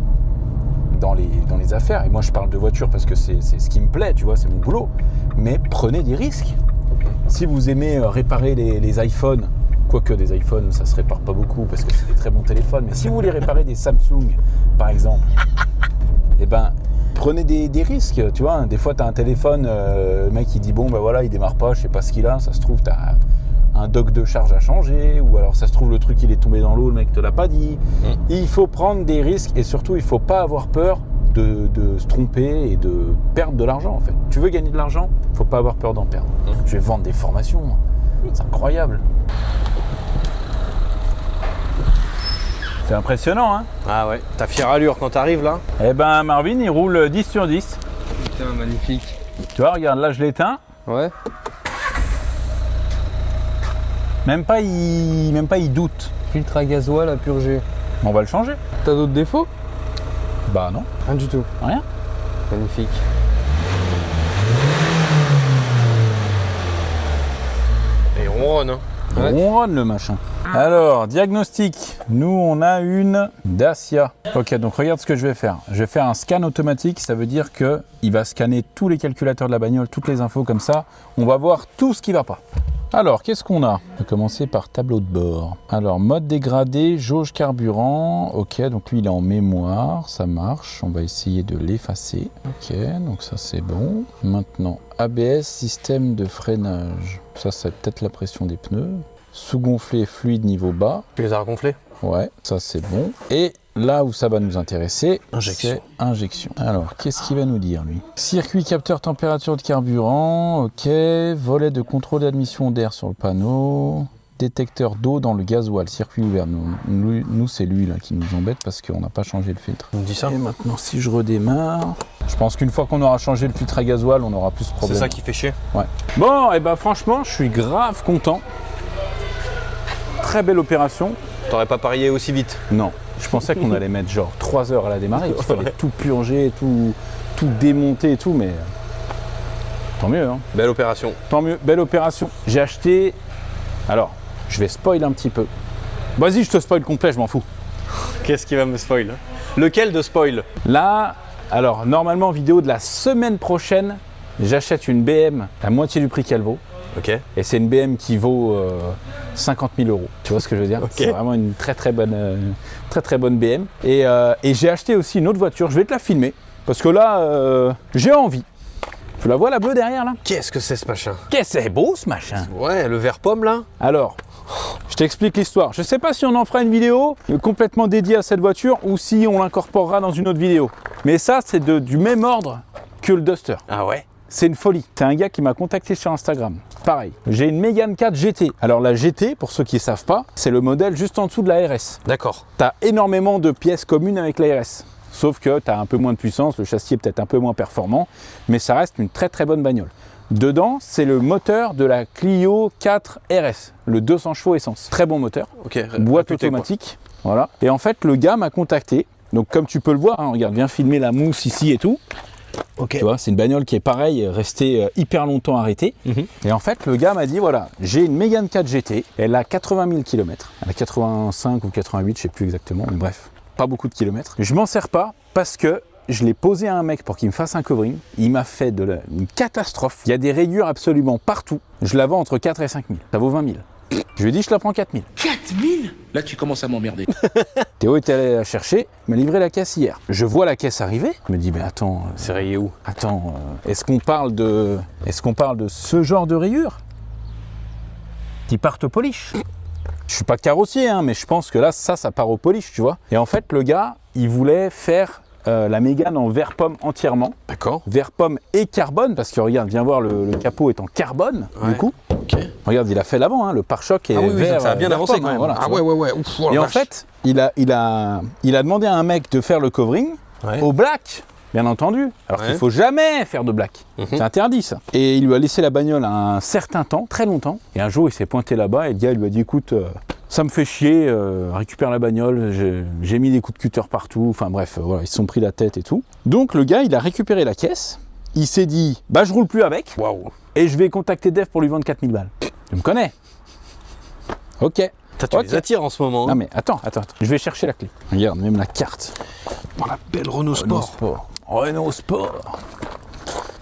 dans les affaires, et moi je parle de voiture parce que c'est ce qui me plaît, tu vois, c'est mon boulot, mais prenez des risques. Si vous aimez réparer les iPhones, quoique des iPhones ça se répare pas beaucoup parce que c'est des très bons téléphones, mais si vous voulez réparer des Samsung par exemple, eh ben prenez des risques, tu vois. Des fois, tu as un téléphone, le mec il dit bon, ben voilà, il démarre pas, je sais pas ce qu'il a. Ça se trouve, tu as un dock de charge à changer, ou alors ça se trouve, le truc il est tombé dans l'eau, le mec te l'a pas dit. Il faut prendre des risques et surtout, il faut pas avoir peur de se tromper et de perdre de l'argent en fait. Tu veux gagner de l'argent, faut pas avoir peur d'en perdre. Je vais vendre des formations, c'est incroyable. C'est impressionnant, hein? Ah ouais, ta fière allure quand t'arrives là. Eh ben Marvin, il roule 10 sur 10. Putain, magnifique. Tu vois, regarde, là je l'éteins. Ouais. Même pas il doute. Filtre à gasoil à purger. On va le changer. T'as d'autres défauts? Bah non, Rien du tout. rien. Magnifique. Et on ronronne, hein. Ouais. On ronronne le machin. Alors, diagnostic. Nous, on a une Dacia. Ok, donc regarde ce que je vais faire. Je vais faire un scan automatique. Ça veut dire qu'il va scanner tous les calculateurs de la bagnole, toutes les infos comme ça. On va voir tout ce qui va pas. Alors, qu'est-ce qu'on a? On va commencer par tableau de bord. Alors, mode dégradé, jauge carburant. Ok, donc lui, il est en mémoire. Ça marche. On va essayer de l'effacer. Ok, donc ça, c'est bon. Maintenant, ABS, système de freinage. Ça, c'est peut-être la pression des pneus. Sous-gonflé fluide niveau bas. Tu les as regonflés? Ouais, ça, c'est bon. Et là où ça va nous intéresser, Injection. c'est injection. Alors, qu'est-ce qu'il va nous dire, lui? Circuit capteur température de carburant, ok. Volet de contrôle d'admission d'air sur le panneau. Détecteur d'eau dans le gasoil, circuit ouvert. Nous c'est lui là qui nous embête parce qu'on n'a pas changé le filtre. On me dit ça. Et maintenant, si je redémarre, je pense qu'une fois qu'on aura changé le filtre à gasoil, on aura plus de C'est problème. ça qui fait chier. Ouais. Bon, et ben franchement, je suis grave content. Très belle opération. T'aurais pas parié aussi vite. Non, je pensais qu'on allait mettre genre 3 heures à la démarrer, qu'il fallait tout purger, tout démonter et tout, mais tant mieux, hein. Belle opération. Tant mieux, belle opération. J'ai acheté, alors, je vais spoil un petit peu. Vas-y, je te spoil complet, je m'en fous. Qu'est-ce qui va me spoil? Lequel de spoil? Là, alors, normalement, vidéo de la semaine prochaine, j'achète une BM à moitié du prix qu'elle vaut. Ok. Et c'est une BM qui vaut 50 000 €. Tu vois ce que je veux dire? C'est vraiment une très très bonne BM. Et j'ai acheté aussi une autre voiture. Je vais te la filmer parce que là, j'ai envie. Tu la vois la bleue derrière là? Qu'est-ce que c'est ce machin? Qu'est-ce que c'est beau ce machin? Ouais, le vert pomme là. Alors, je t'explique l'histoire. Je sais pas si on en fera une vidéo complètement dédiée à cette voiture ou si on l'incorporera dans une autre vidéo. Mais ça, c'est du même ordre que le Duster. Ah ouais? C'est une folie. C'est un gars qui m'a contacté sur Instagram. Pareil, j'ai une Mégane 4 GT. Alors la GT, pour ceux qui ne savent pas, c'est le modèle juste en dessous de la RS. D'accord. Tu as énormément de pièces communes avec la RS. Sauf que tu as un peu moins de puissance, le châssis est peut-être un peu moins performant, mais ça reste une très très bonne bagnole. Dedans, c'est le moteur de la Clio 4 RS, le 200 chevaux essence. Très bon moteur, Ok. boîte réputé, automatique. Voilà. Et en fait, le gars m'a contacté. Donc comme tu peux le voir, hein, regarde, viens filmer la mousse ici et tout. Ok. Tu vois, c'est une bagnole qui est pareil, restée hyper longtemps arrêtée. Et en fait, le gars m'a dit, voilà, j'ai une Mégane 4 GT, elle a 80 000 km. Elle a 85 ou 88, je sais plus exactement, mais bref, pas beaucoup de kilomètres. Je m'en sers pas parce que je l'ai posé à un mec pour qu'il me fasse un covering. Il m'a fait une catastrophe. Il y a des rayures absolument partout. Je la vends entre 4 et 5 000. Ça vaut 20 000. Je lui ai dit, je la prends 4 000. 4 000? Là, tu commences à m'emmerder. Théo est allé la chercher, il m'a livré la caisse hier. Je vois la caisse arriver, je me dis, mais attends, C'est rayé où? attends, est-ce qu'on parle de ce genre de rayures qui partent au polish? Je suis pas carrossier, hein, mais je pense que là, ça part au polish, tu vois. Et en fait, le gars, il voulait faire la Mégane en vert pomme entièrement. D'accord. Vert pomme et carbone, parce que regarde, viens voir, le capot est en carbone, du coup. Ok. Regarde, il a fait l'avant, hein, le pare-choc est Ah oui, oui, vert. ça a bien vert avancé pomme, quand même. voilà, Ah tu ouais, vois. ouais, ouais. Ouf, oh la Et en vache. fait, il a demandé à un mec de faire le covering Ouais. au black, bien entendu. Alors qu'il ne faut jamais faire de black. C'est interdit ça. Et il lui a laissé la bagnole un certain temps, très longtemps. Et un jour, il s'est pointé là-bas et le gars il lui a dit, écoute, ça me fait chier, récupère la bagnole, j'ai mis des coups de cutter partout. Enfin bref, voilà, ils se sont pris la tête et tout. Donc le gars, il a récupéré la caisse. Il s'est dit, bah je roule plus avec. Waouh. Et je vais contacter Dev pour lui vendre 4000 balles. Tu me connais? Ok. Tu Ok. les attires en ce moment. Non Hein. mais attends. Je vais chercher la clé. Regarde, même la carte. Oh, la belle Renault Sport. Renault Sport.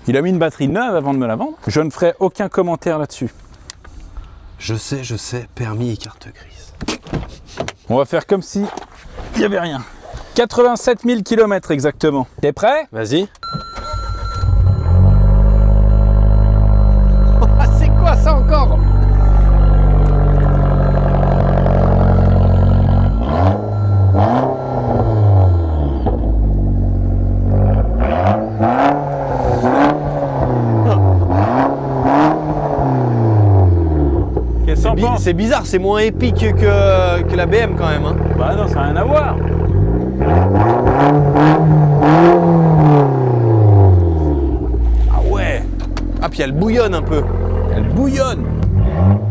Il a mis une batterie neuve avant de me la vendre. Je ne ferai aucun commentaire là-dessus. Je sais, permis et carte grise. On va faire comme si il n'y avait rien. 87 000 km exactement. T'es prêt? Vas-y. C'est quoi ça encore? Qu'est-ce que t'en penses? C'est bizarre, c'est moins épique que la BM quand même. Hein. Bah non, ça n'a rien à voir. Ah ouais, Ah, puis elle bouillonne un peu. elle bouillonne.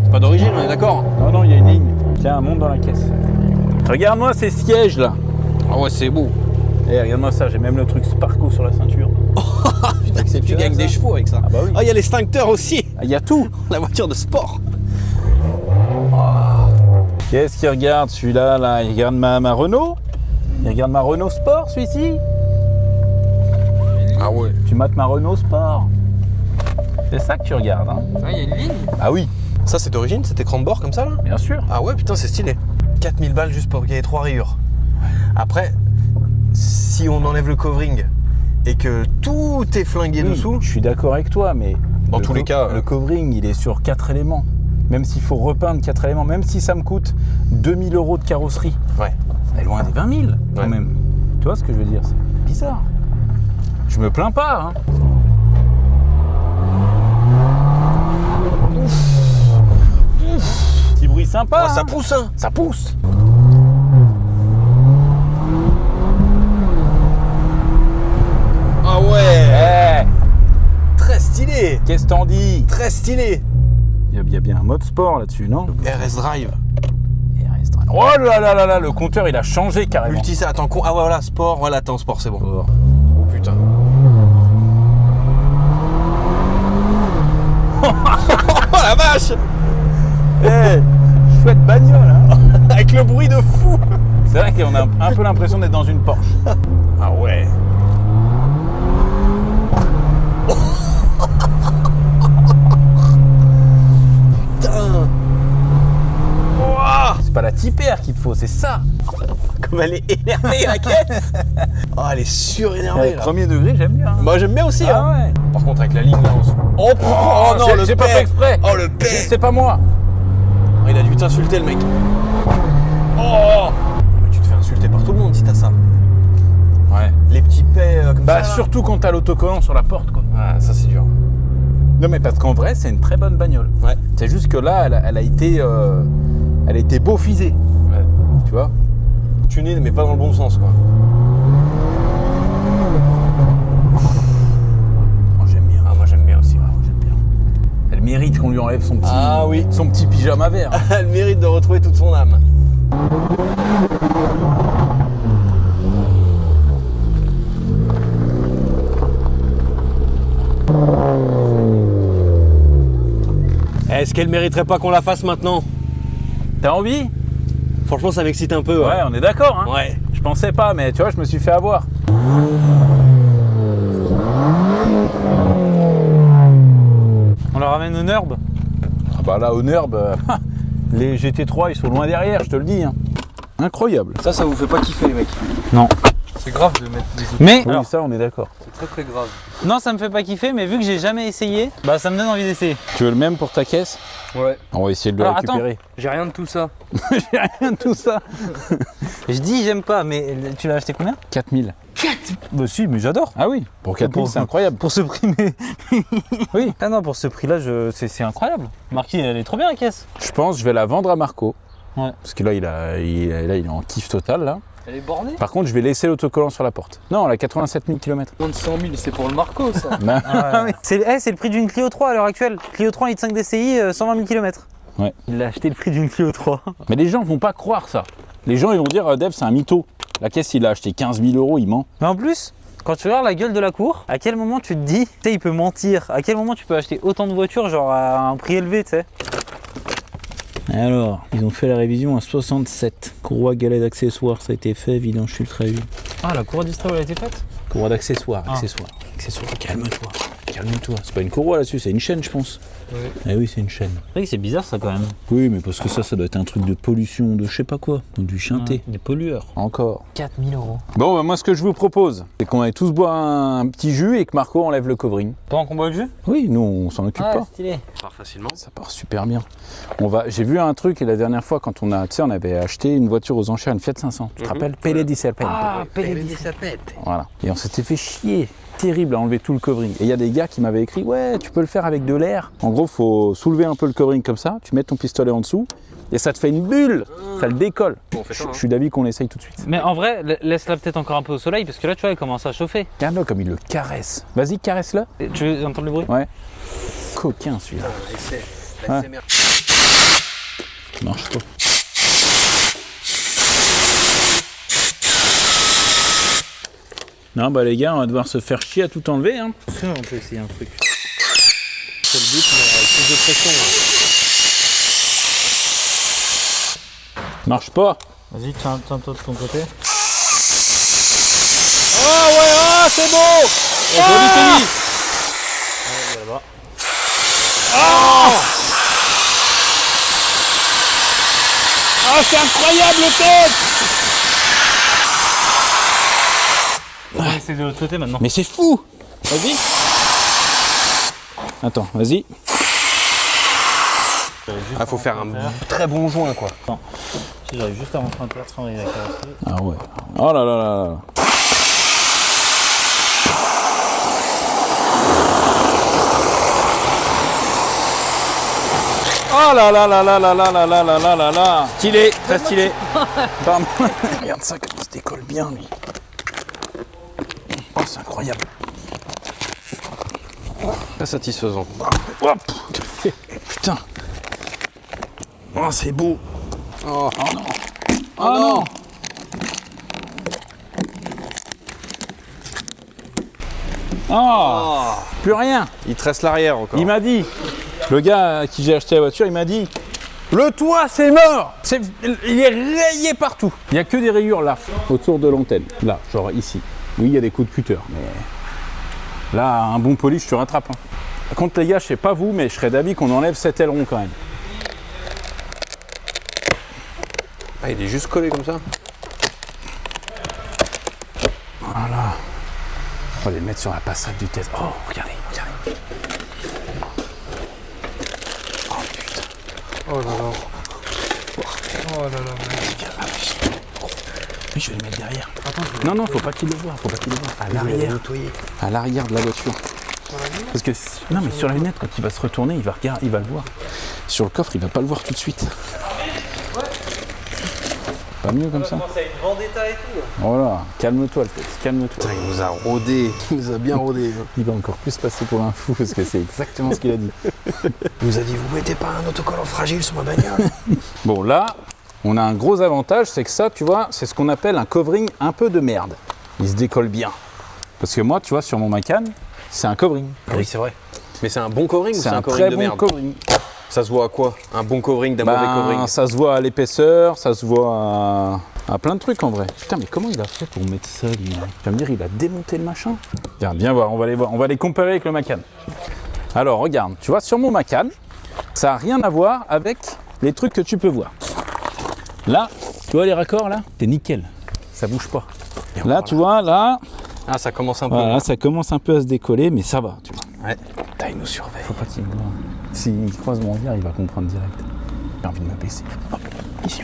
C'est pas d'origine, on est d'accord? Non, il y a une ligne. Tiens, monte dans la caisse. Regarde-moi ces sièges là. Ah ouais, c'est beau. Eh, regarde-moi ça, j'ai même le truc Sparco sur la ceinture. Putain, tu exceptionnel, gagnes des ça. chevaux avec ça. Ah bah oui. Ah, il y a l'extincteur aussi. Ah, il y a tout. La voiture de sport. Qu'est-ce qu'il regarde celui-là là? Il regarde ma Renault? Il regarde ma Renault Sport celui-ci? Ah ouais. Tu mates ma Renault Sport. C'est ça que tu regardes, hein? Ah, il y a une ligne. Ah oui, Ça, c'est d'origine, cet écran de bord comme ça là? bien sûr. Ah ouais, putain, c'est stylé. 4000 balles juste pour qu'il y ait 3 rayures. Après, si on enlève le covering et que tout est flingué Oui, dessous, je suis d'accord avec toi, mais Dans tous les cas, le covering, il est sur 4 éléments. Même s'il faut repeindre 4 éléments, même si ça me coûte 2000 € de carrosserie, ouais. on est loin des 20 000 quand Ouais. même. Tu vois ce que je veux dire? C'est bizarre. Je me plains pas, hein. Petit bruit sympa. Oh, ça hein. pousse, hein. Ça pousse. Ah ouais. Eh, Très stylé. qu'est-ce que t'en dis? Très stylé. Il y a bien un mode sport là-dessus, non? RS Drive. Oh là là là là, le compteur il a changé carrément. Multisa, attends, ah ouais, voilà, sport, voilà, attends, sport, c'est bon. Oh. Oh putain. Oh la vache. Eh, chouette bagnole, hein. Avec le bruit de fou. C'est vrai qu'on a un peu l'impression d'être dans une Porsche. Ah ouais. type R qu'il te faut, c'est ça. Comme elle est énervée la caisse. Oh, elle est surénervée là. Premier degré, j'aime bien. Moi j'aime bien aussi. Ah ouais. Par contre avec la ligne là, oh non, le j'ai pas paix. fait exprès. Oh le paix. C'est pas moi. Oh, il a dû t'insulter le mec. Oh. Mais tu te fais insulter par tout le monde si t'as ça. Ouais. Les petits paix comme Bah ça. là. surtout quand t'as l'autocollant sur la porte, quoi. Ah, ça c'est dur. Non mais parce qu'en vrai, c'est une très bonne bagnole. Ouais. C'est juste que là, elle a été beaufisée. Ouais. Tu vois. Tuné mais pas dans le bon sens quoi. Moi j'aime bien. Ah moi j'aime bien aussi. J'aime bien. Elle mérite qu'on lui enlève son petit, Ah oui. son petit pyjama vert. Elle mérite de retrouver toute son âme. Est-ce qu'elle mériterait pas qu'on la fasse maintenant? T'as envie? Franchement ça m'excite un peu. Ouais, on est d'accord. Hein. Ouais. Je pensais pas, mais tu vois, je me suis fait avoir. On leur ramène une herbe. Ah bah là, au Nurb, les GT3, ils sont loin derrière, je te le dis. Hein. Incroyable. Ça vous fait pas kiffer les mecs? Non. C'est grave de mettre des autos. Mais Oui, alors, ça, on est d'accord. C'est très très grave. non, ça me fait pas kiffer, mais vu que j'ai jamais essayé, bah ça me donne envie d'essayer. Tu veux le même pour ta caisse? Ouais. On va essayer de le Alors, récupérer. J'ai rien de tout ça. J'ai rien de tout ça. Je dis j'aime pas, mais tu l'as acheté combien? 4000. Bah si, mais j'adore. Ah oui, pour 4000, c'est incroyable. Pour ce prix, mais... Oui. Ah non, pour ce prix-là, c'est incroyable. Marquis, elle est trop bien la caisse. Je pense que je vais la vendre à Marco. Ouais. Parce que là, il est en kiff total, là. Elle est bornée. Par contre, je vais laisser l'autocollant sur la porte. Non, elle a 87 000 km. Moins de 100 000, c'est pour le Marco ça. C'est le prix d'une Clio 3 à l'heure actuelle. Clio 3 i5 DCI, 120 000 km. Ouais. Il a acheté le prix d'une Clio 3. Mais les gens vont pas croire ça. Les gens, ils vont dire, Dev, c'est un mytho. La caisse, il a acheté 15 000 €, il ment. Mais en plus, quand tu regardes la gueule de la cour, à quel moment tu te dis, tu sais, il peut mentir. À quel moment tu peux acheter autant de voitures, genre à un prix élevé, tu sais. Alors, ils ont fait la révision à 67. Courroie galette d'accessoires, ça a été fait, vidange ultra U. Ah, la courroie d'histoire, elle a été faite? Courroie d'accessoires, Ah. accessoires. Calme-toi. Calme-toi. C'est pas une courroie là-dessus, c'est une chaîne, je pense. Ouais. Eh oui, c'est une chaîne. C'est vrai que c'est bizarre ça quand même. Oui, mais parce que ça doit être un truc de pollution, de je sais pas quoi, du chinté. Des pollueurs. Encore. 4000 €. Bon, bah, moi, ce que je vous propose, c'est qu'on aille tous boire un petit jus et que Marco enlève le covering. Pendant qu'on boit le jus? Oui, nous, on s'en occupe pas. Stylé. Part facilement. Ça part super bien. J'ai vu un truc et la dernière fois quand on avait acheté une voiture aux enchères, une Fiat 500. Tu te rappelles? Pelle di Serpente. Voilà. Et on s'était fait chier. Terrible à enlever tout le covering. Et il y a des gars qui m'avaient écrit, ouais, tu peux le faire avec de l'air. En gros, faut soulever un peu le covering comme ça, tu mets ton pistolet en dessous et ça te fait une bulle. Ça le décolle. Bon, on fait ça, hein. Je suis d'avis qu'on l'essaye tout de suite. Mais en vrai, laisse-la peut-être encore un peu au soleil parce que là, tu vois, elle commence à chauffer. Regarde-le comme il le caresse. Vas-y, caresse-le. Et tu veux entendre le bruit? Ouais. Coquin celui-là. La Ouais. SMR. Marche pas. Non, bah les gars, on va devoir se faire chier à tout enlever. Hein. On peut essayer un truc. C'est le but, mais avec plus de pression. Marche pas. Vas-y, tiens-toi de ton côté. Ah ouais, ah c'est beau. Joli pays. Ah c'est incroyable le tête. On va essayer de l'autre côté maintenant. Mais c'est fou. Vas-y. Attends, vas-y. Ah, faut faire un très bon joint quoi. Si j'arrive juste à rentrer un peu sans la carrosserie. Ah ouais. Oh là là là là. Oh là là là là là là là là là là là là. Stylé, très stylé. Bam. Regarde ça comme il se décolle bien lui. Oh c'est incroyable. Très satisfaisant. Hop. Putain. Oh c'est beau. Oh, Oh non. Oh non. Oh. Plus rien. il tresse l'arrière encore. Il m'a dit, le gars à qui j'ai acheté la voiture, il m'a dit, le toit c'est mort. Il est rayé partout. Il n'y a que des rayures là, autour de l'antenne. Là, genre ici. Oui, il y a des coups de cutter, mais là, un bon polish, je te rattrape. Hein. Par contre, les gars, je sais pas vous, mais je serais d'avis qu'on enlève cet aileron quand même. Ah, il est juste collé comme ça. Voilà. On va les mettre sur la passade du test. Oh, regardez. Oh putain. Oh là là. Oh là là. Oui, je vais le mettre derrière. Non, faut pas qu'il le voie, À l'arrière. À l'arrière de la voiture. Parce que non, mais sur la lunette, quand il va se retourner, il va le voir. Sur le coffre, il va pas le voir tout de suite. Pas mieux comme ça. Ça a une vendetta et tout. Voilà, calme-toi le texte, calme-toi. Putain, il nous a rodé. Il nous a bien rodé. Il va encore plus passer pour un fou parce que c'est exactement ce qu'il a dit. Il nous a dit, vous mettez pas un autocollant fragile sur ma bagnole. Bon, là, on a un gros avantage, c'est que ça, tu vois, c'est ce qu'on appelle un covering un peu de merde. Il se décolle bien. Parce que moi, tu vois, sur mon Macan, c'est un covering. Oui, c'est vrai. Mais c'est un bon covering ou C'est un covering très de bon merde covering. Ça se voit à quoi? Un bon covering d'un mauvais covering? Ça se voit à l'épaisseur, ça se voit à plein de trucs en vrai. Putain, mais comment il a fait pour mettre ça, lui? Tu vas me dire, il a démonté le machin? Tiens, viens voir, on va les comparer avec le Macan. Alors, regarde, tu vois, sur mon Macan, ça n'a rien à voir avec les trucs que tu peux voir. Là, tu vois les raccords là? C'est nickel, ça bouge pas. Là, tu vois, là, Ah, ça commence un peu. voilà, ça commence un peu à se décoller, mais ça va, tu vois. Ouais. Putain, il nous surveille. Faut pas qu'il me voie. S'il croise mon regard, il va comprendre direct. J'ai envie de me baisser. Hop, ici.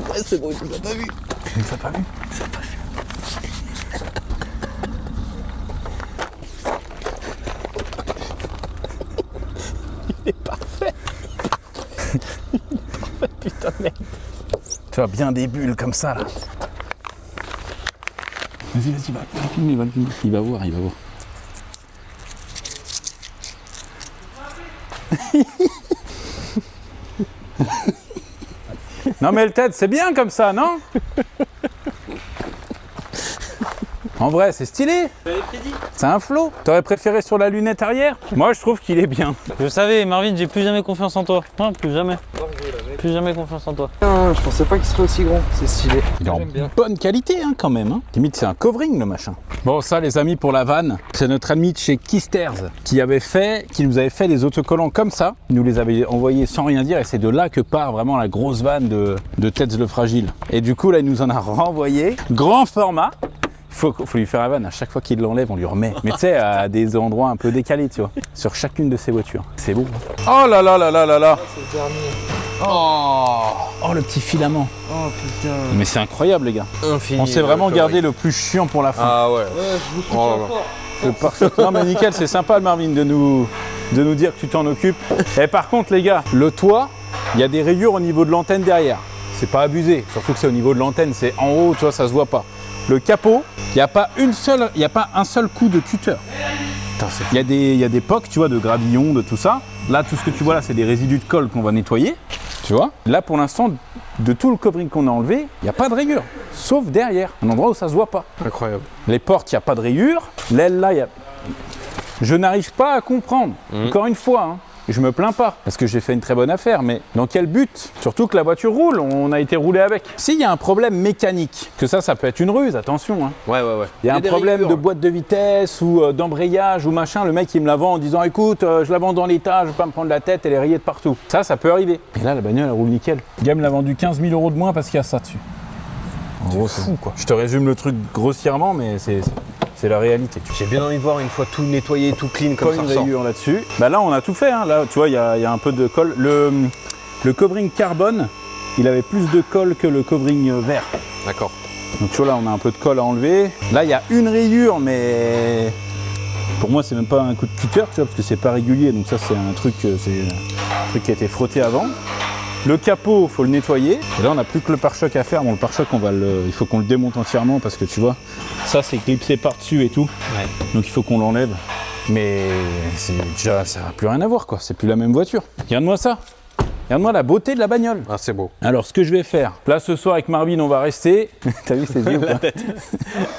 Ouais, c'est bon, il nous a pas vu. Il nous a pas vu. Il est parfait. Putain de merde. Tu vois, bien des bulles comme ça là. Vas-y, va le filmer. Il va voir. Non mais le tête, c'est bien comme ça, non? En vrai, c'est stylé. C'est un flow. T'aurais préféré sur la lunette arrière? Moi, je trouve qu'il est bien. Je savais, Marvin, j'ai plus jamais confiance en toi. Non, plus jamais. Plus jamais confiance en toi. Ah, je pensais pas qu'il serait aussi gros. C'est stylé. Il est en J'aime bien. bonne qualité hein, quand même. Hein. Limite, c'est un covering le machin. Bon, ça, les amis, pour la vanne, c'est notre ami de chez Kisters qui nous avait fait des autocollants comme ça. Il nous les avait envoyés sans rien dire et c'est de là que part vraiment la grosse vanne de Teds le Fragile. Et du coup, là, il nous en a renvoyé. Grand format. Faut lui faire la vanne, à chaque fois qu'il l'enlève, on lui remet. Mais tu sais, à des endroits un peu décalés, tu vois. Sur chacune de ses voitures. C'est beau. Oh là là là là là là. C'est le dernier. Oh, le petit filament. Oh putain. Mais c'est incroyable, les gars. Infini. On s'est vraiment gardé le plus chiant pour la fin. Ah ouais. Ouais, je vous soutiens Oh là là. fort. Le pare-choc. Non mais nickel, c'est sympa Marvin de nous dire que tu t'en occupes. Et par contre les gars, le toit, il y a des rayures au niveau de l'antenne derrière. C'est pas abusé, surtout que c'est au niveau de l'antenne, c'est en haut, tu vois, ça se voit pas. Le capot, il n'y a pas un seul coup de cutter. Il y a des pocs, tu vois, de gravillon, de tout ça. Là, tout ce que tu vois là, c'est des résidus de colle qu'on va nettoyer. Tu vois. Là, pour l'instant, de tout le covering qu'on a enlevé, il n'y a pas de rayures. Sauf derrière, un endroit où ça se voit pas. Incroyable. Les portes, il n'y a pas de rayures. L'aile là, il y a... Je n'arrive pas à comprendre. Encore une fois, hein. Je me plains pas, parce que j'ai fait une très bonne affaire, mais dans quel but? Surtout que la voiture roule, on a été roulé avec. S'il y a un problème mécanique, que ça peut être une ruse, attention. Hein. Ouais. Il y a un des problème rayures. de boîte de vitesse ou d'embrayage ou machin, le mec il me la vend en disant écoute, je la vends dans l'état, je vais pas me prendre la tête, elle est rayée de partout. Ça peut arriver. Et là, la bagnole elle roule nickel. Le gars me l'a vendu 15 000 € de moins parce qu'il y a ça dessus. En gros, c'est fou quoi. Je te résume le truc grossièrement, mais c'est la réalité. J'ai bien envie de voir une fois tout nettoyé, tout clean comme Pas ça une ressort. rayure là-dessus. Bah là, on a tout fait. Hein. Là, tu vois, il y a un peu de colle. Le covering carbone, il avait plus de colle que le covering vert. D'accord. Donc tu vois, là, on a un peu de colle à enlever. Là, il y a une rayure, mais pour moi, c'est même pas un coup de cutter, tu vois, parce que c'est pas régulier. Donc ça, c'est un truc qui a été frotté avant. Le capot, faut le nettoyer. Et là, on n'a plus que le pare-choc à faire. Bon, le pare-choc, il faut qu'on le démonte entièrement parce que tu vois, ça, c'est clipsé par-dessus et tout. Ouais. Donc il faut qu'on l'enlève. Mais c'est déjà, ça n'a plus rien à voir, quoi. C'est plus la même voiture. Regarde-moi ça. Regarde-moi la beauté de la bagnole. Ah, c'est beau. Alors, ce que je vais faire, là, ce soir, avec Marvin, on va rester. T'as vu ses yeux ou pas?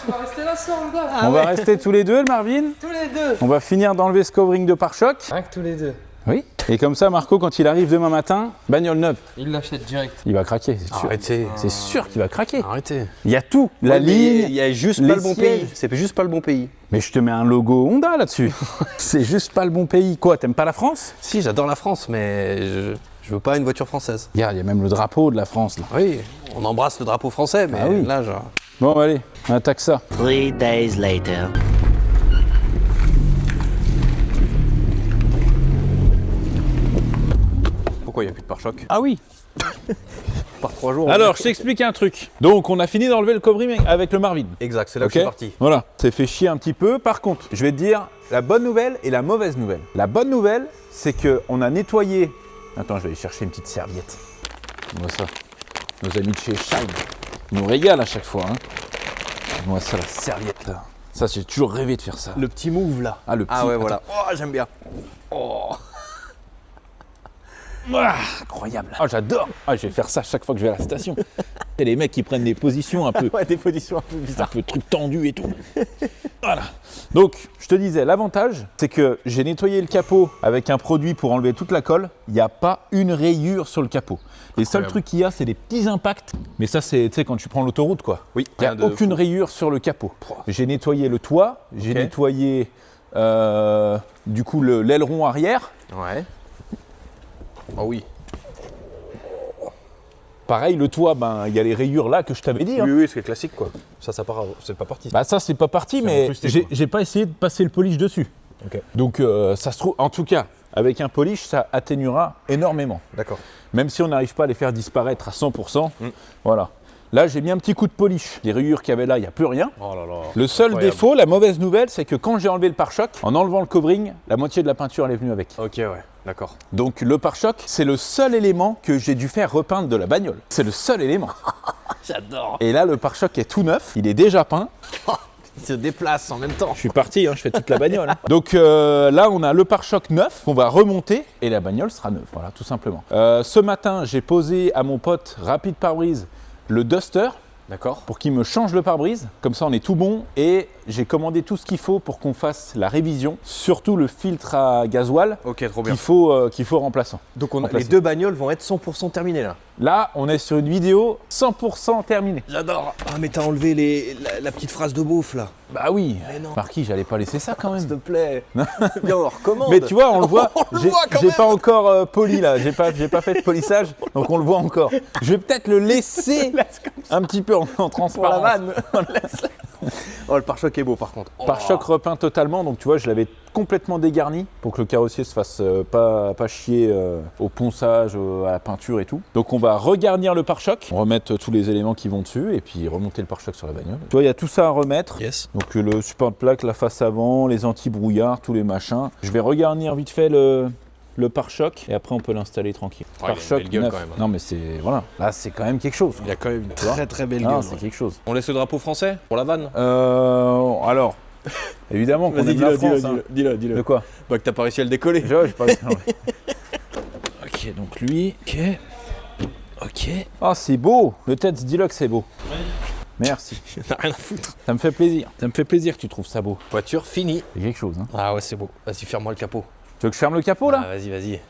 On va rester là, ça, le gars. On va rester tous les deux, le Marvin. Tous les deux. On va finir d'enlever ce covering de pare-choc. Rien que tous les deux. Oui. Et comme ça, Marco, quand il arrive demain matin, bagnole neuve. Il l'achète direct. Il va craquer, c'est sûr. Arrêtez. C'est sûr qu'il va craquer. Arrêtez. Il y a tout. La ligne. Il y a juste les pas le bon sièges. pays. C'est juste pas le bon pays. Mais je te mets un logo Honda là-dessus. C'est juste pas le bon pays. Quoi, t'aimes pas la France? Si, j'adore la France, mais Je veux pas une voiture française. Regarde, il y a même le drapeau de la France là. Oui, on embrasse le drapeau français, mais Ah oui. là, genre... Bon, allez, on attaque ça. 3 days later. Pourquoi il n'y a plus de pare-choc? Ah oui. Par 3 jours. Alors, je t'explique un truc. Donc, on a fini d'enlever le covering avec le Marvin. Exact, c'est là Ok. que je suis parti. Voilà, c'est fait chier un petit peu. Par contre, je vais te dire la bonne nouvelle et la mauvaise nouvelle. La bonne nouvelle, c'est qu'on a nettoyé. Attends, je vais aller chercher une petite serviette. Moi ça, nos amis de chez Shine, ils nous régalent à chaque fois. Hein. Moi ça, la serviette là. Ça, j'ai toujours rêvé de faire ça. Le petit move là. Ah, le petit. Ah ouais, attends. voilà. Oh, j'aime bien. Oh. Ah, incroyable. Ah, j'adore. Ah, je vais faire ça chaque fois que je vais à la station. C'est les mecs qui prennent des positions un peu. Ouais, des positions un peu Un bizarres. peu truc tendu et tout. Voilà. Donc, je te disais, l'avantage, c'est que j'ai nettoyé le capot avec un produit pour enlever toute la colle. Il n'y a pas une rayure sur le capot. Les seuls Incroyable. trucs qu'il y a, c'est des petits impacts. Mais ça, c'est, tu sais, quand tu prends l'autoroute, quoi. Oui, Il n'y a rien de aucune fou. rayure sur le capot. J'ai nettoyé le toit, j'ai Ok. nettoyé, du coup, l'aileron arrière. Ouais. Oh oui. Pareil, le toit, ben, il y a les rayures là que je t'avais dit. Hein. Oui, oui, c'est classique quoi. Ça part, c'est pas parti. Bah ça c'est pas parti, mais incrusté, quoi. j'ai pas essayé de passer le polish dessus. Ok. Donc ça se trouve, en tout cas, avec un polish, ça atténuera énormément. D'accord. Même si on n'arrive pas à les faire disparaître à 100%, voilà. Là j'ai mis un petit coup de polish. Les rayures qu'il y avait là, il n'y a plus rien. Oh là là. Le seul Incroyable. défaut, la mauvaise nouvelle, c'est que quand j'ai enlevé le pare-choc, en enlevant le covering, la moitié de la peinture elle est venue avec. Ok, ouais, d'accord. Donc le pare-choc, c'est le seul élément que j'ai dû faire repeindre de la bagnole. C'est le seul élément. J'adore. Et là le pare-choc est tout neuf, il est déjà peint. Il se déplace en même temps. Je suis parti, hein, je fais toute la bagnole. Hein. Donc là, on a le pare-choc neuf qu'on va remonter et la bagnole sera neuve, voilà, tout simplement. Ce matin, j'ai posé à mon pote Rapide Pare-Brise le Duster D'accord. pour qu'il me change le pare-brise. Comme ça, on est tout bon et j'ai commandé tout ce qu'il faut pour qu'on fasse la révision, surtout le filtre à gasoil Ok, trop bien. qu'il faut remplaçant. Donc les remplacer. deux bagnoles vont être 100% terminées là. Là, on est sur une vidéo 100% terminée. J'adore. Ah mais t'as enlevé la petite phrase de beauf là. Bah oui, Mais non. Marquis, j'allais pas laisser ça quand S'il te même. plaît. Bien on le recommande. Mais tu vois, on le voit, On le j'ai voit quand j'ai même. pas encore poli là, j'ai pas fait de polissage, donc on le voit encore. Je vais peut-être le laisser un petit peu en pour transparence. la vanne. Oh le pare-choc est beau par contre. Pare-choc repeint totalement, donc tu vois, je l'avais complètement dégarni pour que le carrossier se fasse pas chier au ponçage, à la peinture et tout. Donc on va regarnir le pare-choc, remettre tous les éléments qui vont dessus et puis remonter le pare-choc sur la bagnole. Tu vois, il y a tout ça à remettre. Yes. Donc le support de plaque, la face avant, les anti-brouillards, tous les machins. Je vais regarnir vite fait le pare-choc et après on peut l'installer tranquille. Ouais, il a une Pare-choc belle gueule neuf. quand même, hein. Non mais c'est voilà, là c'est quand même quelque chose. Il a quand même une vois très très belle Ah, gueule. c'est ouais. quelque chose. On laisse le drapeau français pour la vanne. Alors, évidemment qu'on aime la France. Hein. dis-le. De quoi? Bah que t'as pas réussi à le décoller. Je pas. Ok, donc lui. Ok. Ah, c'est beau. Le TEDS Deluxe, c'est beau. Merci. T'as rien à foutre. Ça me fait plaisir. Ça me fait plaisir que tu trouves ça beau. Voiture finie. C'est quelque chose. Hein. Ah ouais c'est beau. Vas-y ferme-moi le capot. Tu veux que je ferme le capot là? Ah, vas-y, vas-y.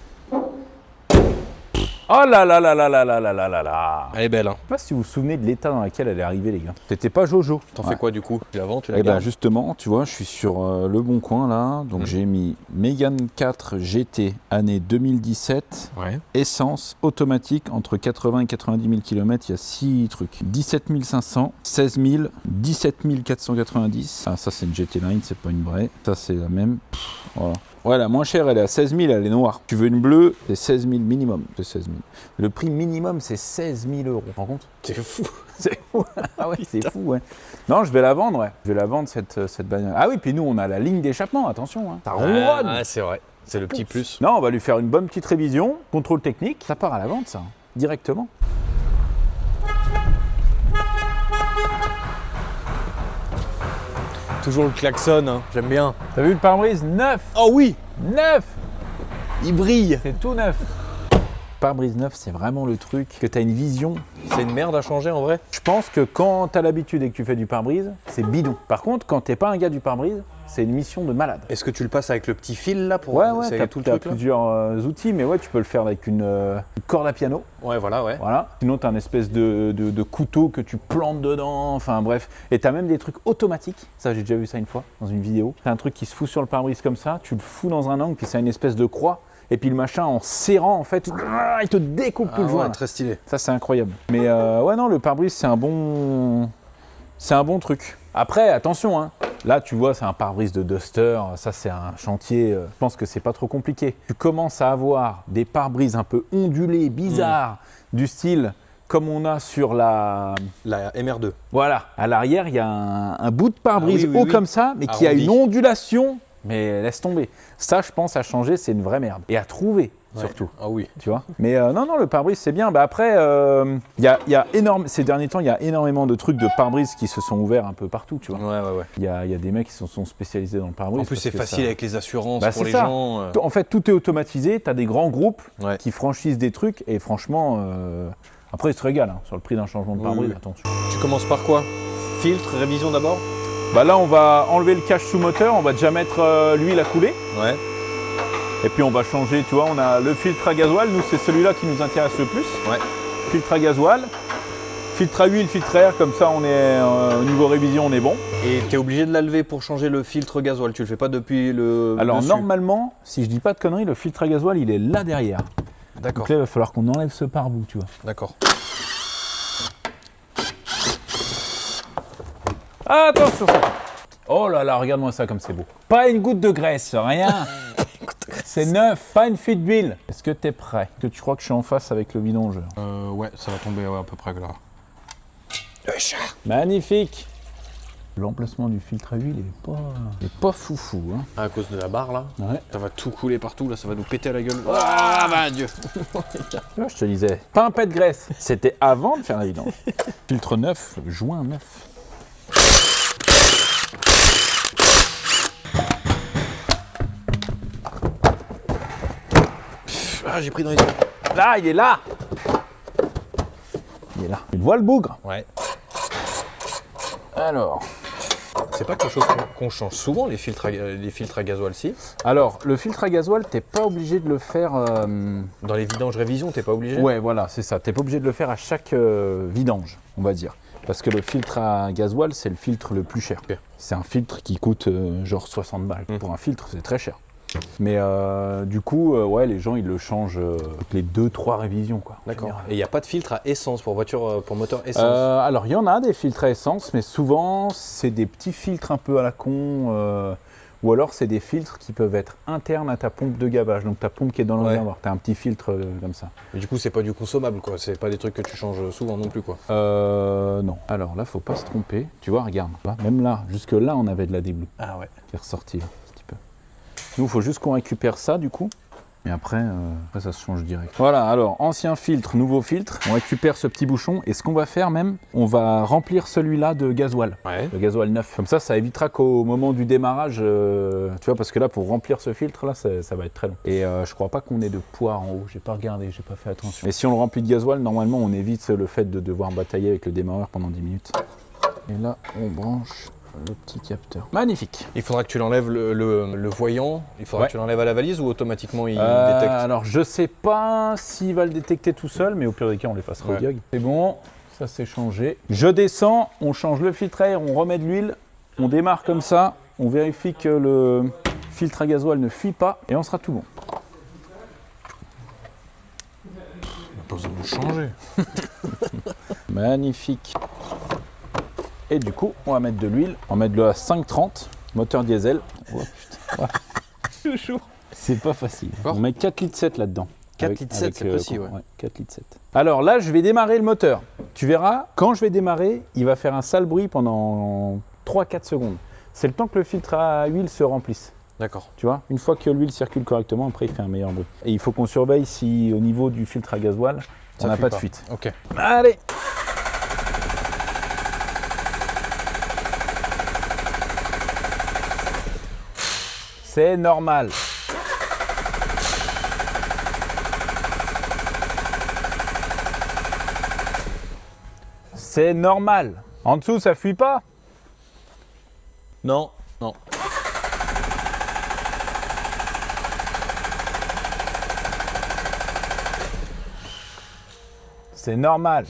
Oh là là là là là là là là là là. Elle est belle, hein. Je sais pas si vous vous souvenez de l'état dans lequel elle est arrivée, les gars. C'était pas Jojo. T'en Ouais. fais quoi du coup? Tu la vends, tu la Eh ben gardes? justement, tu vois, je suis sur le bon coin là. Donc j'ai mis Mégane 4 GT année 2017. Ouais. Essence automatique entre 80 et 90 000 km, il y a 6 trucs. 17 500, 16 000, 17 490. Ah, ça c'est une GT Line, c'est pas une vraie. Ça c'est la même. Voilà. Ouais, la moins chère, elle est à 16 000, elle est noire. Tu veux une bleue, c'est 16 000 minimum. C'est 16 000. Le prix minimum, c'est 16 000 euros. Tu te rends compte? C'est fou. C'est fou. Ah ouais, c'est fou, ouais. Non, je vais la vendre, ouais. Je vais la vendre, cette bagnole. Ah oui, puis nous, on a la ligne d'échappement, attention. Hein. Ça ronronne. Ouais, c'est vrai. C'est le petit plus. Non, on va lui faire une bonne petite révision, contrôle technique. Ça part à la vente, ça, directement. Toujours le klaxon, hein. J'aime bien. T'as vu le pare-brise neuf? Oh oui. Neuf! Il brille. C'est tout neuf. Pare-brise neuf, c'est vraiment le truc que t'as une vision. C'est une merde à changer en vrai. Je pense que quand t'as l'habitude et que tu fais du pare-brise, c'est bidon. Par contre, quand t'es pas un gars du pare-brise, c'est une mission de malade. Est-ce que tu le passes avec le petit fil là pour Ouais, c'est tout le t'as truc là? plusieurs outils, mais ouais, tu peux le faire avec une corde à piano. Ouais, voilà, ouais. Voilà. Sinon, tu as un espèce de couteau que tu plantes dedans. Enfin, bref. Et tu as même des trucs automatiques. Ça, j'ai déjà vu ça une fois dans une vidéo. Tu as un truc qui se fout sur le pare-brise comme ça. Tu le fous dans un angle, puis ça a une espèce de croix. et puis le machin en serrant en fait, il te découpe tout le joint. Ouais, très stylé. Ça c'est incroyable. Mais ouais non, le pare-brise c'est un bon truc. Après attention hein, là tu vois c'est un pare-brise de Duster, ça c'est un chantier, je pense que c'est pas trop compliqué. Tu commences à avoir des pare-brises un peu ondulés, bizarres, du style comme on a sur la MR2. Voilà, à l'arrière il y a un bout de pare-brise Ah oui, oui, haut oui. comme ça, mais qui a Arrondi. une ondulation, mais laisse tomber. Ça je pense à changer, c'est une vraie merde. Et à trouver surtout. Ah oui. Tu vois. Mais non, le pare-brise c'est bien. Bah après, il y a ces derniers temps, il y a énormément de trucs de pare-brise qui se sont ouverts un peu partout, tu vois. Ouais. Il y a des mecs qui se sont spécialisés dans le pare-brise. En plus, parce c'est que facile ça- avec les assurances Bah, pour c'est les ça. gens. En fait, tout est automatisé. Tu as des grands groupes Ouais. qui franchissent des trucs et franchement, après ils se régalent hein, sur le prix d'un changement de pare-brise. Oui. Attention. Tu commences par quoi? Filtre, révision d'abord? Bah là, on va enlever le cache sous moteur. On va déjà mettre l'huile à couler. Ouais. Et puis on va changer, tu vois, on a le filtre à gasoil, nous c'est celui-là qui nous intéresse le plus. Ouais. Filtre à gasoil, filtre à huile, filtre à air, comme ça on est au niveau révision on est bon. Et tu es obligé de la lever pour changer le filtre gasoil, tu le fais pas depuis le Alors dessus. normalement, si je dis pas de conneries, le filtre à gasoil il est là derrière. D'accord, Donc là il va falloir qu'on enlève ce pare-bout, tu vois. d'accord. Attention ça. Oh là là, regarde-moi ça comme c'est beau. Pas une goutte de graisse, rien. C'est neuf, pas une fuite d'huile. Est-ce que t'es prêt? Est-ce que tu crois que je suis en face avec le vidongeur? Ouais, ça va tomber à peu près là. Magnifique. L'emplacement du filtre à huile il est pas foufou. Hein. À cause de la barre là, Ouais. ça va tout couler partout, là ça va nous péter à la gueule. Ah bah Dieu. Là, je te disais, pas un pet de graisse. C'était avant de faire la vidange. Filtre neuf, joint neuf. Ah j'ai pris dans les yeux. Là, il est là. Il est là. Tu vois le bougre? Ouais. Alors, C'est pas quelque chose qu'on change souvent les filtres à gasoil si. le filtre à gasoil, t'es pas obligé de le faire. Dans les vidanges révision, t'es pas obligé? Ouais, voilà, c'est ça. T'es pas obligé de le faire à chaque vidange, on va dire. Parce que le filtre à gasoil, c'est le filtre le plus cher. Ok. C'est un filtre qui coûte genre 60 balles. Pour un filtre, c'est très cher. Mais du coup, ouais, les gens, ils le changent toutes les 2-3 révisions, quoi. en D'accord. général. Et il n'y a pas de filtre à essence pour voiture, pour moteur essence? Alors, il y en a des filtres à essence, mais souvent, c'est des petits filtres un peu à la con. Ou alors, c'est des filtres qui peuvent être internes à ta pompe de gavage. Donc, ta pompe qui est dans le Ouais. réservoir. Tu as un petit filtre comme ça. Mais du coup, c'est pas du consommable quoi, c'est pas des trucs que tu changes souvent non plus quoi. Non. Alors là, faut pas se tromper. Tu vois, regarde. Là, même là, jusque là, on avait de la déblue Ah ouais. qui est ressortie, là, un petit peu. Nous, il faut juste qu'on récupère ça, du coup. Et après, ça se change direct. Voilà, alors, ancien filtre, nouveau filtre. On récupère ce petit bouchon. Et ce qu'on va faire même, on va remplir celui-là de gasoil. Ouais. Le gasoil neuf. Comme ça évitera qu'au moment du démarrage, tu vois, parce que là, pour remplir ce filtre, là, ça va être très long. Et je crois pas qu'on ait de poids en haut. J'ai pas regardé, j'ai pas fait attention. Mais si on le remplit de gasoil, normalement, on évite le fait de devoir batailler avec le démarreur pendant 10 minutes. Et là, on branche le petit capteur. Magnifique. Il faudra que tu l'enlèves le voyant, il faudra Ouais. que tu l'enlèves à la valise ou automatiquement il détecte? Alors, je sais pas s'il va le détecter tout seul, mais au pire des cas, on les passera au Ouais. diag. C'est bon, ça c'est changé. Je descends, on change le filtre à air, on remet de l'huile, on démarre comme ça, on vérifie que le filtre à gasoil ne fuit pas et on sera tout bon. Pas besoin de le changer. Magnifique. Et du coup, on va mettre de l'huile, on va mettre le à 5,30, moteur diesel. Oh putain, Toujours. c'est pas facile. D'accord. On met 4,7 litres là-dedans. 4,7 litres, c'est précis, ouais. 4,7 litres. Alors là, je vais démarrer le moteur. Tu verras, quand je vais démarrer, il va faire un sale bruit pendant 3-4 secondes. C'est le temps que le filtre à huile se remplisse. D'accord. Tu vois, une fois que l'huile circule correctement, après il fait un meilleur bruit. Et il faut qu'on surveille si au niveau du filtre à gasoil, on Ça n'a fuit pas de pas. fuite. Ok. Allez! C'est normal. C'est normal. En dessous, ça fuit pas? Non, non. C'est normal.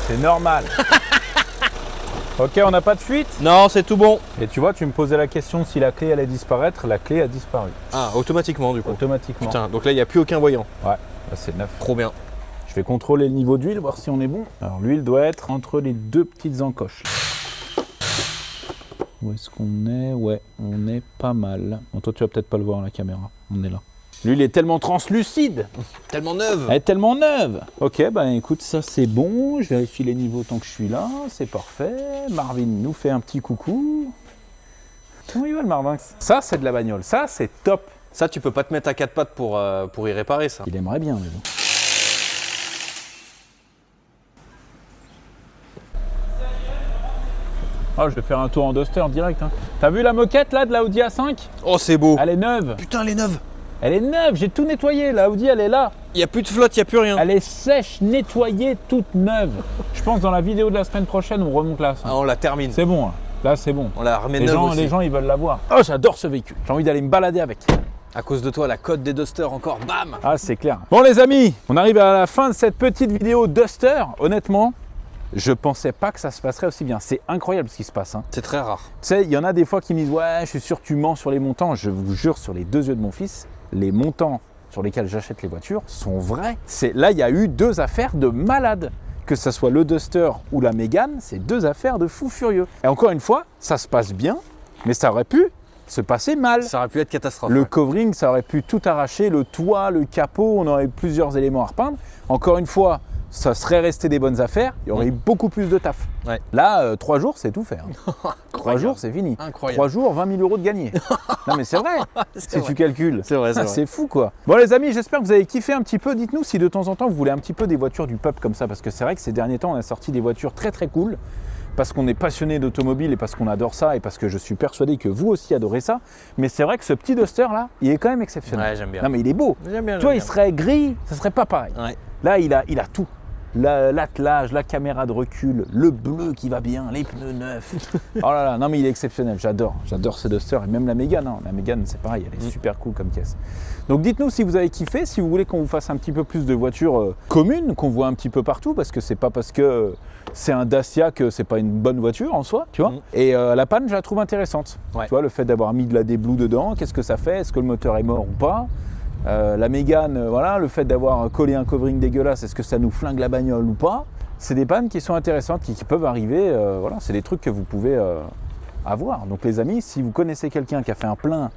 C'est normal. Ok, on n'a pas de fuite. Non, c'est tout bon. Et tu vois, tu me posais la question si la clé allait disparaître. La clé a disparu. Ah, automatiquement du coup. Automatiquement. Putain, donc là, il n'y a plus aucun voyant. Ouais, là, c'est neuf. Trop bien. Je vais contrôler le niveau d'huile, voir si on est bon. Alors l'huile doit être entre les deux petites encoches. Où est-ce qu'on est? Ouais, on est pas mal. Bon, toi, tu vas peut-être pas le voir à la caméra. On est là. L'huile est tellement translucide. Tellement neuve. Elle est tellement neuve. Ok, bah écoute, ça c'est bon. Je vérifie les niveaux tant que je suis là. C'est parfait. Marvin nous fait un petit coucou. Comment il va le Marvinx? Ça, c'est de la bagnole. Ça, c'est top. Ça, tu peux pas te mettre à quatre pattes pour y réparer ça. Il aimerait bien, mais bon. Oh, je vais faire un tour en Duster direct. Hein. T'as vu la moquette là de la Audi A5? Oh, c'est beau. Elle est neuve. Putain, elle est neuve. Elle est neuve, j'ai tout nettoyé. La Audi, elle est là. Il n'y a plus de flotte, il n'y a plus rien. Elle est sèche, nettoyée, toute neuve. Je pense dans la vidéo de la semaine prochaine, on remonte là. Ah, on la termine. C'est bon, là c'est bon. On la remet Les neuve gens, aussi. les gens, ils veulent la voir. Oh, j'adore ce véhicule. J'ai envie d'aller me balader avec. À cause de toi, la cote des Duster encore, bam. Ah, c'est clair. Bon les amis, on arrive à la fin de cette petite vidéo Duster. Honnêtement, je pensais pas que ça se passerait aussi bien. C'est incroyable ce qui se passe. Hein. C'est très rare. Tu sais, il y en a des fois qui me disent « Ouais, je suis sûr que tu mens sur les montants. » Je vous jure, sur les deux yeux de mon fils, les montants sur lesquels j'achète les voitures sont vrais. Là, il y a eu deux affaires de malades. Que ce soit le Duster ou la Mégane, c'est deux affaires de fous furieux. Et encore une fois, ça se passe bien, mais ça aurait pu se passer mal. Ça aurait pu être catastrophe. Le ouais. covering, ça aurait pu tout arracher, le toit, le capot, on aurait eu plusieurs éléments à repeindre. Encore une fois, ça serait resté des bonnes affaires, il y aurait eu beaucoup plus de taf. Ouais. Là, 3 jours, c'est tout faire. 3 jours, c'est fini. Incroyable. 3 jours, 20 000 € de gagnés. Non mais c'est vrai, si vrai. tu calcules. C'est vrai, c'est Ah, vrai. c'est fou quoi. Bon les amis, j'espère que vous avez kiffé un petit peu. Dites-nous si de temps en temps vous voulez un petit peu des voitures du peuple comme ça, parce que c'est vrai que ces derniers temps, on a sorti des voitures très très cool. Parce qu'on est passionné d'automobile et parce qu'on adore ça et parce que je suis persuadé que vous aussi adorez ça. Mais c'est vrai que ce petit Duster là, il est quand même exceptionnel. Ouais, j'aime bien. Non mais il est beau. J'aime bien. Toi, il serait gris, ça serait pas pareil. Ouais. Là, il a tout. L'attelage, la caméra de recul, le bleu qui va bien, les pneus neufs. Oh là là, non mais il est exceptionnel, j'adore ce Duster et même la Mégane. Hein. La Mégane, c'est pareil, elle est super cool comme caisse. Donc dites-nous si vous avez kiffé, si vous voulez qu'on vous fasse un petit peu plus de voitures communes, qu'on voit un petit peu partout, parce que c'est pas parce que c'est un Dacia que c'est pas une bonne voiture en soi, tu vois. Et la panne, je la trouve intéressante. Ouais. Tu vois, le fait d'avoir mis de la D-Blue dedans, qu'est-ce que ça fait? Est-ce que le moteur est mort ou pas? La Mégane, voilà, le fait d'avoir collé un covering dégueulasse, est-ce que ça nous flingue la bagnole ou pas? C'est des pannes qui sont intéressantes, qui peuvent arriver, voilà, c'est des trucs que vous pouvez avoir. Donc les amis, si vous connaissez quelqu'un qui a fait un plein,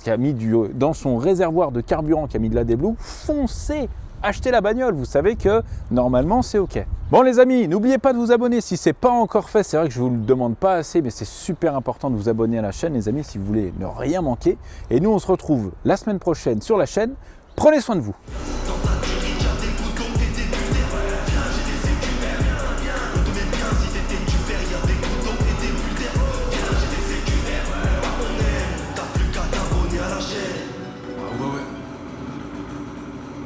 qui a mis dans son réservoir de carburant, qui a mis de la D-Blue, foncez, achetez la bagnole, vous savez que normalement c'est ok. Bon les amis, n'oubliez pas de vous abonner si c'est pas encore fait, c'est vrai que je vous le demande pas assez, mais c'est super important de vous abonner à la chaîne les amis si vous voulez ne rien manquer. Et nous on se retrouve la semaine prochaine sur la chaîne, prenez soin de vous.